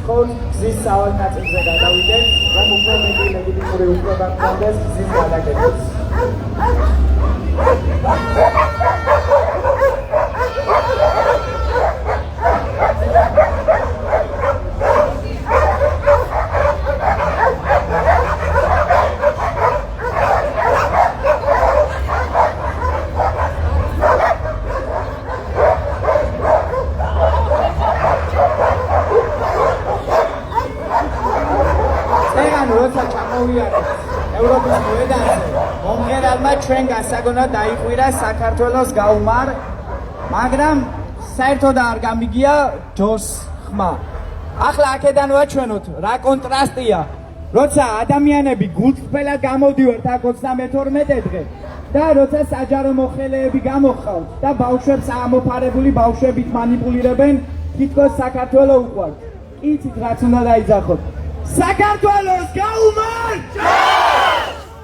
H: გითხოვთ გზის სავალ ნაწილზე გადავიდეთ, რომ უფრო მეტი ლეგიტიმური უფლება გქონდეს გზის გადაკეთების. ევროპის მოედანზე მომღერალმა ჩვენ გასაგონად დაიყვირა საქართველოს გაუმარ, მაგრამ საერთოდ არ გამიგია ჯოს ხმა. ახლა აქედან ვაჩვენოთ რა კონტრასტია, როცა ადამიანები გულწრფელად გამოდივართ აქ 32 დღე და როცა საჯარო მოხელეები გამოხავთ და ბავშვებს ამოფარებული ბავშვებით მანიპულირებენ, თითქოს საქართველო უყვართ. იცით რაც უნდა დაიძახოთ. საქართველოს გაუმარ!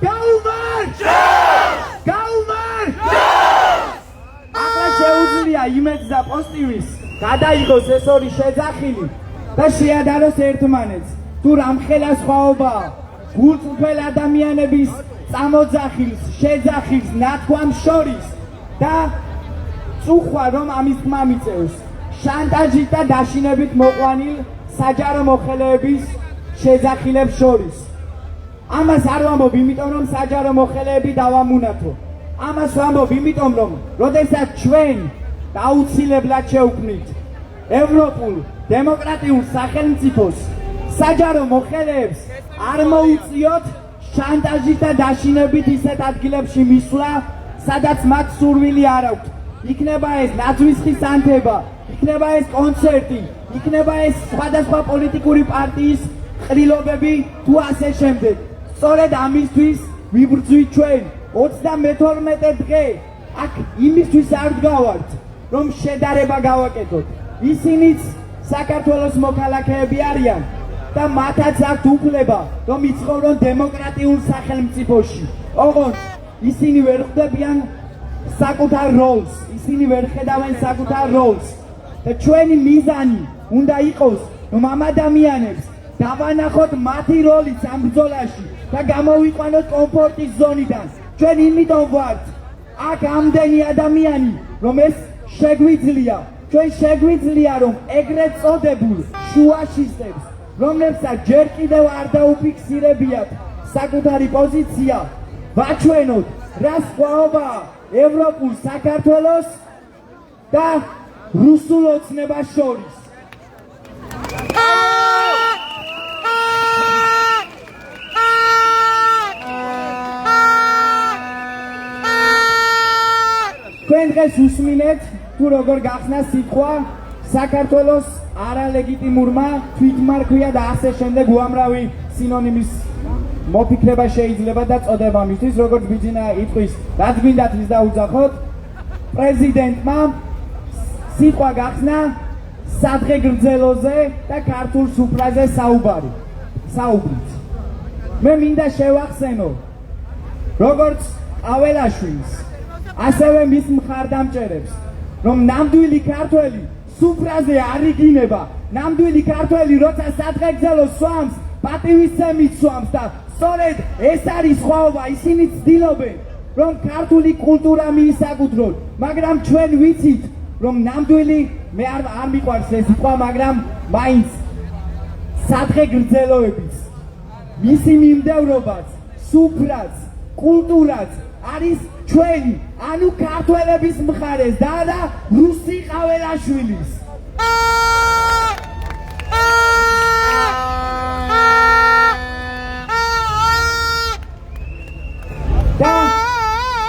H: გაუმარ! გაუმარ! ახლა შეუძლია იმედს და პოზიტივის გადაიღოს ეს ორი შეძახილი და შეადაროს ერთმანეთს. თუ რამხელა სხვაობაა გულწრფელ ადამიანების წამოძახილს, შეძახილს, ნათქვამს შორის და წუხვა რომ ამის თმა მიწევს. შანტაჟით და დაშინებით მოყვანილ საჯარო მოხელეების შეძახილებს შორის. ამას არ ვამბობ იმიტომ რომ საჯარო მოხელეები დავამუნათო. ამას ვამბობ იმიტომ რომ როდესაც ჩვენ დაუცილებლად შევქმნით ევროპულ დემოკრატიულ სახელმწიფოს, საჯარო მოხელეებს არ მოუწიოთ შანტაჟით და დაშინებით ისეთ ადგილებში მისვლა, სადაც მათ სურვილი არ აქვთ. იქნება ეს ნაძვისხის ანთება, იქნება ეს კონცერტი, იქნება ეს სხვადასხვა პოლიტიკური პარტიის ყრილობები თუ ასე შემდეგ. სწორედ ამისთვის ვიბრძვით ჩვენ 32 დღე. აქ იმისთვის არ ვდგავართ, რომ შედარება გავაკეთოთ. ისინიც საქართველოს მოქალაქეები არიან და მათაც აქვთ უფლება, რომ იცხოვრონ დემოკრატიულ სახელმწიფოში. ოღონდ ისინი ვერ ხვდებიან საკუთარ როლს, ისინი ვერ ხედავენ საკუთარ როლს და ჩვენი მიზანი უნდა იყოს, რომ ამ ადამიანებს დავანახოთ მათი როლიც ამ ბრძოლაში და გამოვიყვანოთ კომფორტის ზონიდან. ჩვენ იმიტომ ვართ აქ ამდენი ადამიანი, რომ ეს შეგვიძლია. ჩვენ შეგვიძლია, რომ ეგრეთ წოდებულ შუაშისტებს, რომლებსაც ჯერ კიდევ არ დაუფიქსირებიათ საკუთარი პოზიცია, ვაჩვენოთ რა სხვაობაა ევროპულ საქართველოს და რუსულ ოცნებას შორის. თქვენ დღეს უსმინეთ თუ როგორ გახსნა სიტყვა საქართველოს არალეგიტიმურმა თვითმარქვია და ასე შემდეგ უამრავი სინონიმის მოფიქრება შეიძლება და წოდება მისთვის, როგორც ბიძინა იტყვის, რაც გვინდათ ის დაუძახოთ. პრეზიდენტმა სიტყვა გახსნა სადღე გრძელოზე და ქართულ სუფრაზე საუბრით. მე მინდა შევახსენო, როგორც ყაველაშვილს, ასევე მის მხარდამჭერებს, რომ ნამდვილი ქართველი სუფრაზე არ იგინება. ნამდვილი ქართველი როცა სადღე გრძელოს სვამს, პატივისცემით სვამს და სწორედ ეს არის სხვაობა. ისინი ცდილობენ, რომ ქართული კულტურა მიისაკუთრონ, მაგრამ ჩვენ ვიცით, რომ ნამდვილი მე არ მიყვარს ეს სიტყვა, მაგრამ მაინც სადღე გრძელოებიც, მისი მიმდევრობაც, სუფრაც, კულტურაც არის ჩვენი, ანუ ქართველების მხარეს და რუსი ყაველაშვილის. და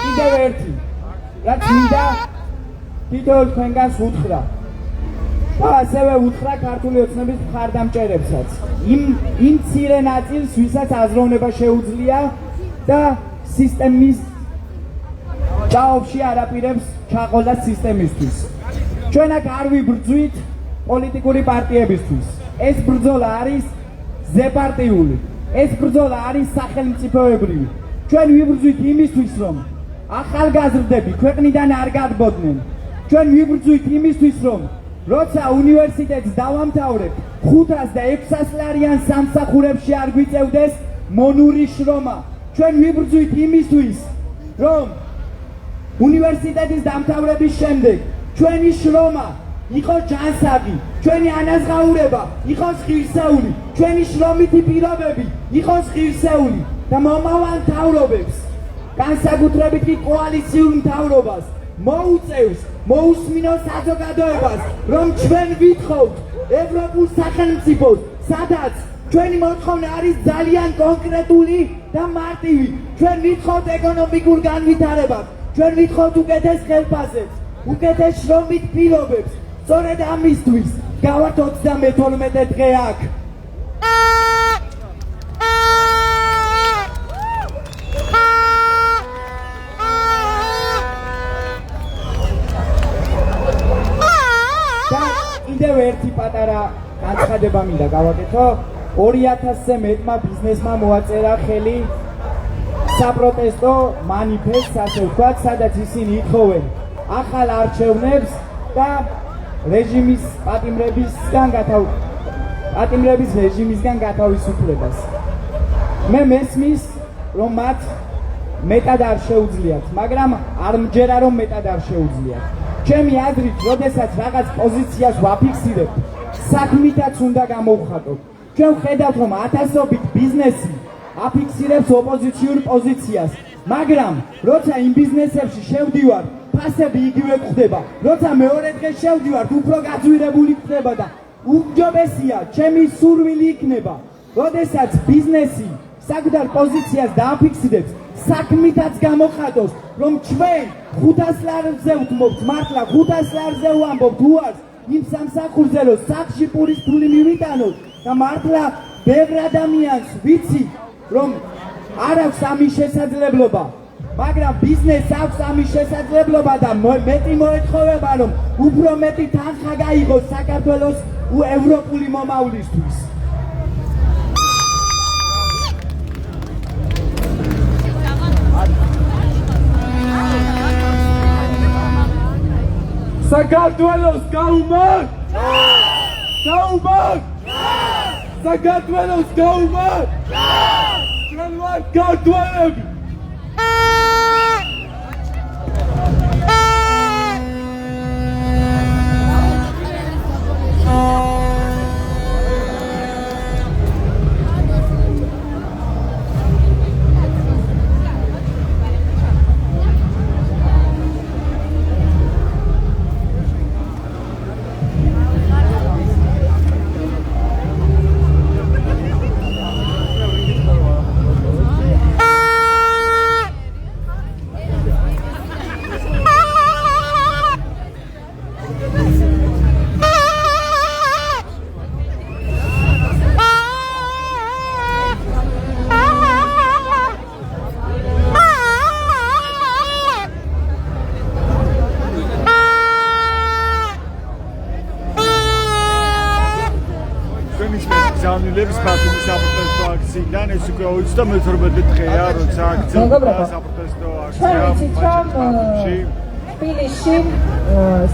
H: კიდევ ერთი, რაც მინდა თითოეულ თქვენგანს უთხრა და ასევე უთხრა ქართული ოცნების მხარდამჭერებსაც. იმ მცირე ნაწილს, ვისაც აზროვნება შეუძლია და სისტემის ჭაობში არაპირებს ჩაყოლდა სისტემისთვის. ჩვენ აქ არ ვიბრძვით პოლიტიკური პარტიებისთვის. ეს ბრძოლა არის ზეპარტიული. ეს ბრძოლა არის სახელმწიფოებრივი. ჩვენ ვიბრძვით იმისთვის, რომ ახალგაზრდები ქვეყნიდან არ გადმოდნენ. ჩვენ ვიბრძვით იმისთვის, რომ როცა უნივერსიტეტს დავამთავრებ 500 და 600 ლარიან სამსახურებში არ გვიწევდეს მონური შრომა. ჩვენ ვიბრძვით იმისთვის, რომ უნივერსიტეტის დამთავრების შემდეგ ჩვენი შრომა იყოს ჯანსაღი, ჩვენი ანაზღაურება იყოს ღირსეული, ჩვენი შრომითი პირობები იყოს ღირსეული და მომავალ მთავრობებს, განსაკუთრებით კი კოალიციურ მთავრობას მოუწევს მოусმინოს საზოგადოებას, რომ ჩვენ ვითხოვთ ევროპულ სახელმწიფოს, სადაც ჩვენი მოთხოვნა არის ძალიან კონკრეტული და მარტივი. ჩვენ ვითხოვთ ეკონომიკურ განვითარებას, ჩვენ ვითხოვთ უკეთეს ხელფასებს, უკეთეს შრომით პირობებს. სწორედ ამისთვის გავართ 32 დღე აქ. კიდევ ერთი პატარა განცხადება მინდა გავაკეთო. 2000-ზე მეტმა ბიზნესმა მოაწერა ხელი საპროტესტო მანიფესტს, ასე ვთქვათ, სადაც ისინი ითხოვენ ახალ არჩევნებს და რეჟიმის პატიმრების რეჟიმისგან გათავისუფლებას. მე მესმის, რომ მათ მეტად არ შეუძლიათ, მაგრამ არ მჯერა, რომ მეტად არ შეუძლიათ. ჩემი აზრით, როდესაც რაღაც პოზიციას ვაფიქსირებთ, საქმითაც უნდა გამოვხატოთ. ჩვენ ვხედავთ, რომ ათასობით ბიზნესი აფიქსირებს ოპოზიციურ პოზიციას, მაგრამ როცა იმ ბიზნესებში შევდივარ, ფასები იგივე გვხდება. როცა მეორე დღეს შევდივართ, უფრო გაძვირებული ხდება და უმჯობესია, ჩემი სურვილი იქნება, როდესაც ბიზნესი საკუთარ პოზიციას დააფიქსირებს, საქმითაც გამოხატოს, რომ ჩვენ 500 ლარზე ვთმობთ, მართლა 500 ლარზე ვამბობთ უარს იმ სამსახურზე, რომ სახლში პურის ფული მივიტანოთ და მართლა ბევრ ადამიანს ვიცი, რომ არ აქვს ამის შესაძლებლობა, მაგრამ ბიზნესს აქვს ამის შესაძლებლობა და მეტი მოეთხოვება, რომ უფრო მეტი თანხა გაიღოს საქართველოს ევროპული მომავლისთვის.
E: საქართველოს გაუმარ! გაუმარ! საქართველოს გაუმარ! ჩვენ ვართ ქართველები!
A: გზავნილებს ბათუმის საპროტესტო აქციიდან ეს უკვე 28 დღეა, როცა აქცია საპროტესტო აქცია ბათუმში.
I: თბილისში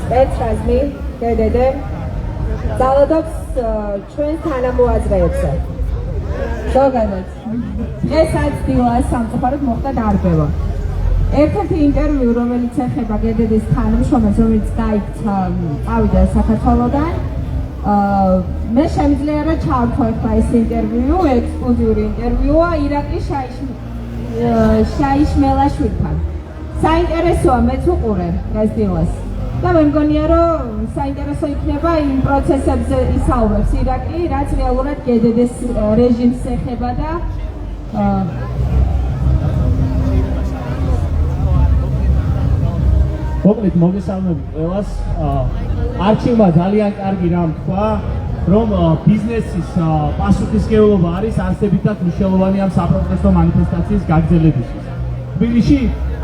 I: სპეცრაზმი DDD ძალადობს ჩვენ თანამოაზრეებზე. ზოგადად დღესაც დილას სამწუხაროდ მოხდა დარბევა. ერთ-ერთი ინტერვიუ, რომელიც ეხება DDD-ს თანამშრომელს, რომელიც გაიქცა წავიდა საქართველოდან, მე შემიძლია რა ჩავთვალ ხა ეს ინტერვიუ, ექსკლუზიური ინტერვიუა ირაკლი შაიშმელაშვილთან. საინტერესოა, მეც უყურე ეს დილას. და მე მგონია, რომ საინტერესო იქნება იმ პროცესებზე ისაუბრებს ირაკლი, რაც რეალურად DDD-ს რეჟიმს ეხება და
J: მოკლედ მოგესალმებით ყველას. არჩევმა ძალიან კარგი რამ თქვა, რომ ბიზნესის პასუხისმგებლობა არის არსებითად მნიშვნელოვანი ამ საპროტესტო მანიფესტაციის გაგრძელებისთვის. თბილისში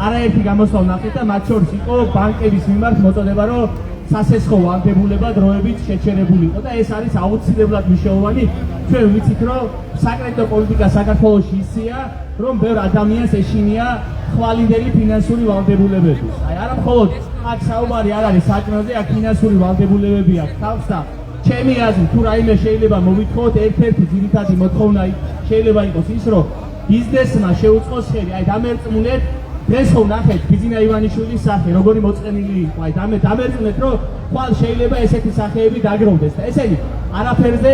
J: არაერთი გამოსვლა ვნახეთ და მათ შორის იყო ბანკების მიმართ მოწოდება, რომ სასესხო ვალდებულება დროებით შეჩერებული იყო და ეს არის აუცილებლად მნიშვნელოვანი ჩვენ ვიცით რომ საკრედიტო პოლიტიკა საქართველოში ისეა რომ ბევრ ადამიანს ეშინია ხვალინდელი ფინანსური ვალდებულებების. აი არა მხოლოდ აქ საუბარი არ არის საჭმელზე, აქ ფინანსური ვალდებულებები აქვს თავს და ჩემი აზრით თუ რაიმე შეიძლება მოვითხოვოთ ერთ-ერთი ძირითადი მოთხოვნა შეიძლება იყოს ის რომ ბიზნესმა შეუწყოს ხელი, აი დამერწმუნეთ დღეს ხო ნახეთ ბიძინა ივანიშვილის სახე როგორი მოწყენილი იყო, აი დამერწმუნეთ რომ ხვალ შეიძლება ესეთი სახეები დაგროვდეს და ესენი არაფერზე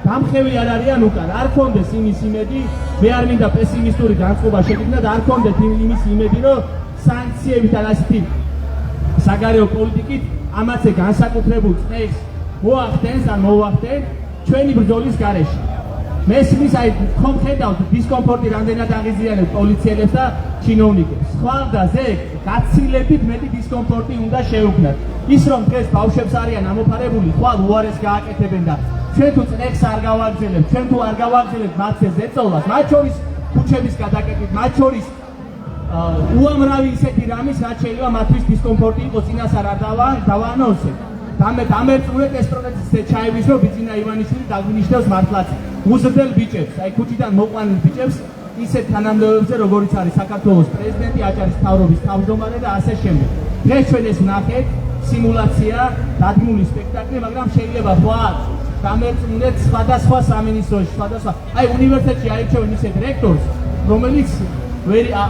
J: დამხევი არ არიან უკან, არ ქონდეს იმის იმედი, მე არ მინდა პესიმისტური განწყობა შეგიძლიათ, არ ქონდეთ იმის იმედი, რომ სანქციებთან ასეთი საგარეო პოლიტიკით ამაზე განსაკუთრებულ წნეს მოახდენს ან მოვახდენ ჩვენი ბრძოლის გარეშე. მესმის აი ხომ ხედავთ დისკომფორტი რამდენად აღიზიანებს პოლიციელებს და ჩინოვნიკებს. ხვალდაზე გაცილებით მეტი დისკომფორტი უნდა შეუქმნათ. ის რომ დღეს ბავშვებს არიან ამოფარებული, ხვალ უარეს გააკეთებენ და ჩვენ თუ წნეხს არ გავაგრძელებთ, ჩვენ თუ არ გავაგრძელებთ მათზე ზეწოლას, მათ შორის ქუჩების გადაკეთებით, მათ შორის უამრავი ისეთი რამის, რაც შეიძლება მათთვის დისკომფორტი იყოს, წინასწარ არ დავაანონსებ. დამერწმუნეთ ეს პროცესი ჩაივის, რომ ბიძინა ივანიშვილი დაგვინიშნავს მართლაც უზრდელ ბიჭებს, აი ქუჩიდან მოყვანილ ბიჭებს, ისეთ თანამდებობებზე, როგორიც არის საქართველოს პრეზიდენტი, აჭარის მთავრობის თავმჯდომარე და ასე შემდეგ. დღეს ჩვენ ეს ვნახეთ, სიმულაცია, დადგმული სპექტაკლი, მაგრამ შეიძლება ვთქვათ, დამერწმუნეთ სხვადასხვა სამინისტროში, სხვადასხვა, აი უნივერსიტეტში აირჩევენ ისეთ რექტორს, რომელიც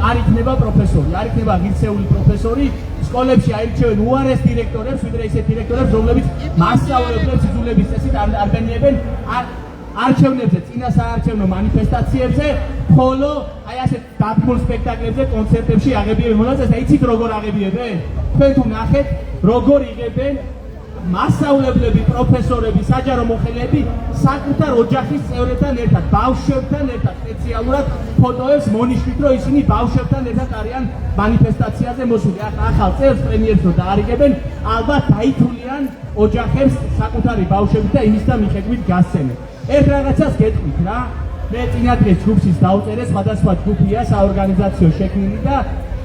J: არ იქნება პროფესორი, არ იქნება ღირსეული პროფესორი, სკოლებში აირჩევენ უარეს დირექტორებს, ვიდრე ისეთ დირექტორებს, რომლებიც მასწავლებლებს იძულების წესით არ ბენიებენ არჩევნებზე, წინასაარჩევნო მანიფესტაციებზე, ხოლო აი ასეთ დადგმულ სპექტაკლებზე, კონცერტებში აღებიებენ მონაწილეს და იცით როგორ აღებიებენ? თქვენ თუ ნახეთ, როგორ იღებენ მასწავლებლები, პროფესორები, საჯარო მოხელეები საკუთარ ოჯახის წევრებთან ერთად, ბავშვებთან ერთად სპეციალურად ფოტოებს მონიშნით, რომ ისინი ბავშვებთან ერთად არიან მანიფესტაციაზე მოსული. ახალ წელს პრემიერს რო დაარიგებენ, ალბათ დაითვლიან ოჯახებს საკუთარი ბავშვებით და იმის და მიხედვით გასცემენ. ერთ რაღაცას გეტყვით რა, მე წინადღეს ჯგუფის დავწერე, სხვადასხვა ჯგუფია საორგანიზაციო შექმნილი და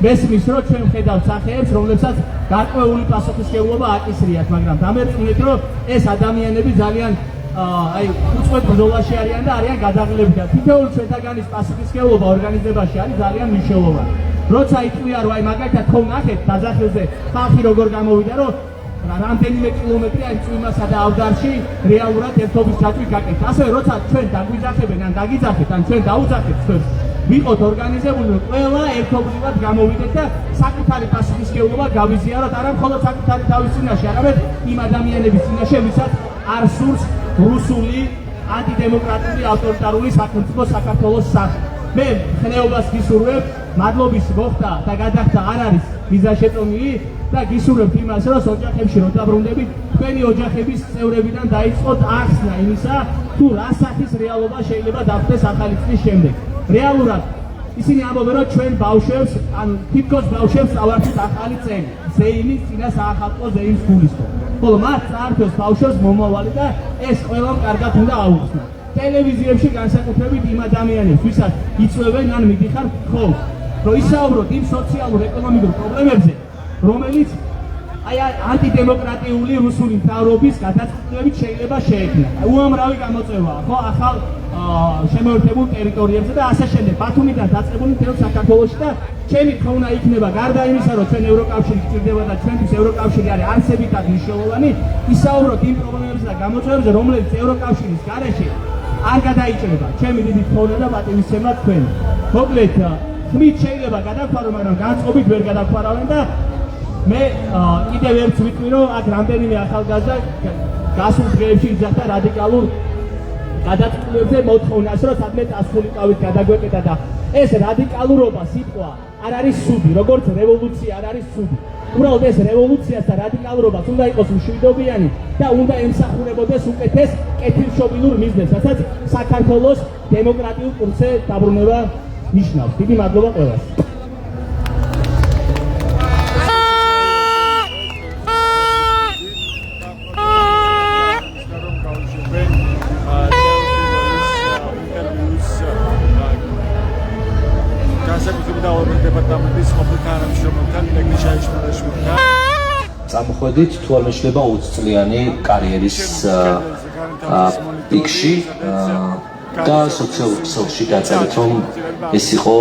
J: მესმის რომ ჩვენ ვხედავთ სახეებს, რომლებსაც გარკვეული პასუხისმგებლობა აკისრიათ, მაგრამ დამერწმუნეთ რომ ეს ადამიანები ძალიან აი უწყვეტ ბრძოლაში არიან და არიან გადაღლები და თითოეული ჩვენთაგანის პასუხისმგებლობა ორგანიზებაში არის ძალიან მნიშვნელოვანი. როცა იტყვია რომ აი მაგალითად ხო ნახეთ დაძახილზე ხალხი როგორ გამოვიდა რომ რამდენიმე კილომეტრი აი წვიმასა და ავდარში რეალურად ერთობის ჯაჭვი გაკეთდა. ასევე როცა ჩვენ დაგვიძახებენ ან დაგიძახეთ ან ჩვენ დაუძახეთ ჩვენ ვიყოთ ორგანიზებული, რომ ყველა ერთობლივად გამოვიდეთ და საკუთარი პასუხისმგებლობა გავიზიაროთ, არა მხოლოდ საკუთარი თავის წინაშე, არამედ იმ ადამიანების წინაშე, ვისაც არ სურს რუსული ანტიდემოკრატიული ავტორიტარული სახელმწიფო საქართველოს სახე. მე ხნეობას გისურვებ, მადლობის მოხდა და გადახდა არ არის ვიზა შეწონილი და გისურვებთ იმას, რომ ოჯახებში რო დაბრუნდებით, თქვენი ოჯახების წევრებიდან დაიწყოთ ახსნა იმისა, თუ რა სახის რეალობა შეიძლება დახვდეს ახალი წლის შემდეგ. რეალურად ისინი ამბობენ, რომ ჩვენ ბავშვებს, ანუ თითქოს ბავშვებს წავარდით ახალი წელი, ზეიმის წინა საახალწლო ზეიმს გულისხმობ. ხოლო მათ წაართვეს ბავშვებს მომავალი და ეს ყველამ კარგად უნდა აუხსნათ. ტელევიზიებში განსაკუთრებით იმ ადამიანებს, ვისაც იწვევენ ან მიდიხარ ხოლმე, რომ ისაუბროთ იმ სოციალურ-ეკონომიკურ პრობლემებზე, რომელიც აი ანტიდემოკრატიული რუსული მთავრობის გადაწყვეტილებით შეიძლება შეექმნა. უამრავი გამოწვევაა, ხო, ახალ შემოერთებულ ტერიტორიებზე და ასე შემდეგ. ბათუმიდან დაწყებული მთელ საქართველოში და ჩემი თხოვნა იქნება, გარდა იმისა, რომ ჩვენ ევროკავშირი გჭირდება და ჩვენთვის ევროკავშირი არის არსებითად მნიშვნელოვანი, ისაუბროთ იმ პრობლემებზე და გამოწვევებზე, რომლებიც ევროკავშირის გარეშე არ გადაიჭრება. ჩემი დიდი თხოვნა და პატივისცემა თქვენ. მოკლედ, ხმით შეიძლება გადაგვარო, მაგრამ განწყობით ვერ გადაგვარავენ და მე კიდევ ერთ ვიტყვი, რომ აქ რამდენიმე ახალგაზრდა გასულ დღეებში იძახდა რადიკალურ გადაწყვეტილებებზე მოთხოვნას, რომ სადმე წასულიყავით გადაგვეკეთა და ეს რადიკალურობა სიტყვა არ არის ცუდი, როგორც რევოლუცია არ არის ცუდი. უბრალოდ ეს რევოლუციას და რადიკალურობას უნდა იყოს მშვიდობიანი და უნდა ემსახურებოდეს უკეთეს კეთილშობილურ მიზნებს, რასაც საქართველოს დემოკრატიულ კურსზე დაბრუნება ნიშნავს. დიდი მადლობა ყველას.
K: წამოხვედით თუ არ მეშლება 20 წლიანი კარიერის პიკში და სოციალურ ქსელში დაწერეთ, რომ ეს იყო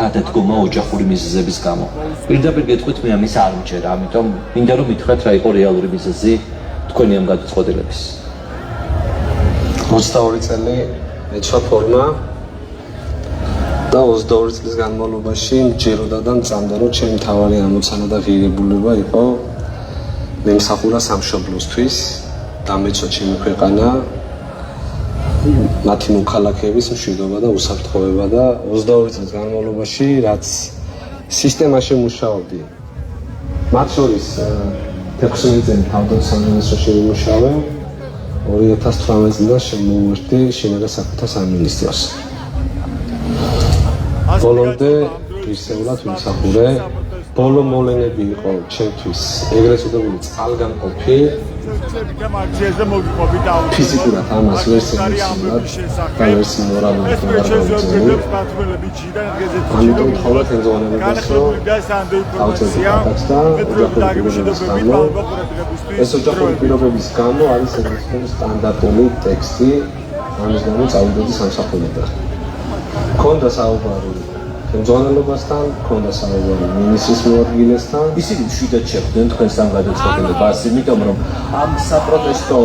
K: გადადგომა ოჯახური მიზეზების გამო. პირდაპირ გეტყვით, მე ამის არ მჯერა, ამიტომ მინდა რომ მითხრათ რა იყო რეალური მიზეზი თქვენი ამ გადაწყვეტილების.
L: 22 წელი ეცვა ფორმა და 22 წლის განმავლობაში მჯეროდა და მწამდა, რომ ჩემი მთავარი ამოცანა და ღირებულება იყო მემსახურა სამშობლოსთვის, დამეცვა ჩემი ქვეყანა, მათი მოქალაქეების მშვიდობა და უსაფრთხოება და 22 წლის განმავლობაში, რაც სისტემაში მუშაობდი. მათ შორის 16 წელი თავდაცვის სამინისტროში ვიმუშავე, 2018 წლიდან შემოვერთდი შინაგან საქმეთა სამინისტროს. ბოლომდე ისეულად ვიმსახურე. ბოლო მოვლენები იყო ჩემთვის ეგრეთ წოდებული წყალგამყოფი. ფიზიკურად ამას ვერც ემოციურად და ვერც მორალურად ვერ გავუწევი. ამიტომ მხოლოდ ემზონებებას რომ ავწევდი კონტაქტს და ეს ოჯახური პირობების გამო არის ეგრეთ სტანდარტული ტექსტი, ამის გამო წავიდოდი სამსახურიდან. მქონდა საუბარი ემზონებასთან, მქონდა საუბარი მინისტრის მოადგილესთან.
K: ისინი მშვიდად შეხვდნენ თქვენს ამ გადაწყვეტილებას, იმიტომ რომ ამ საპროტესტო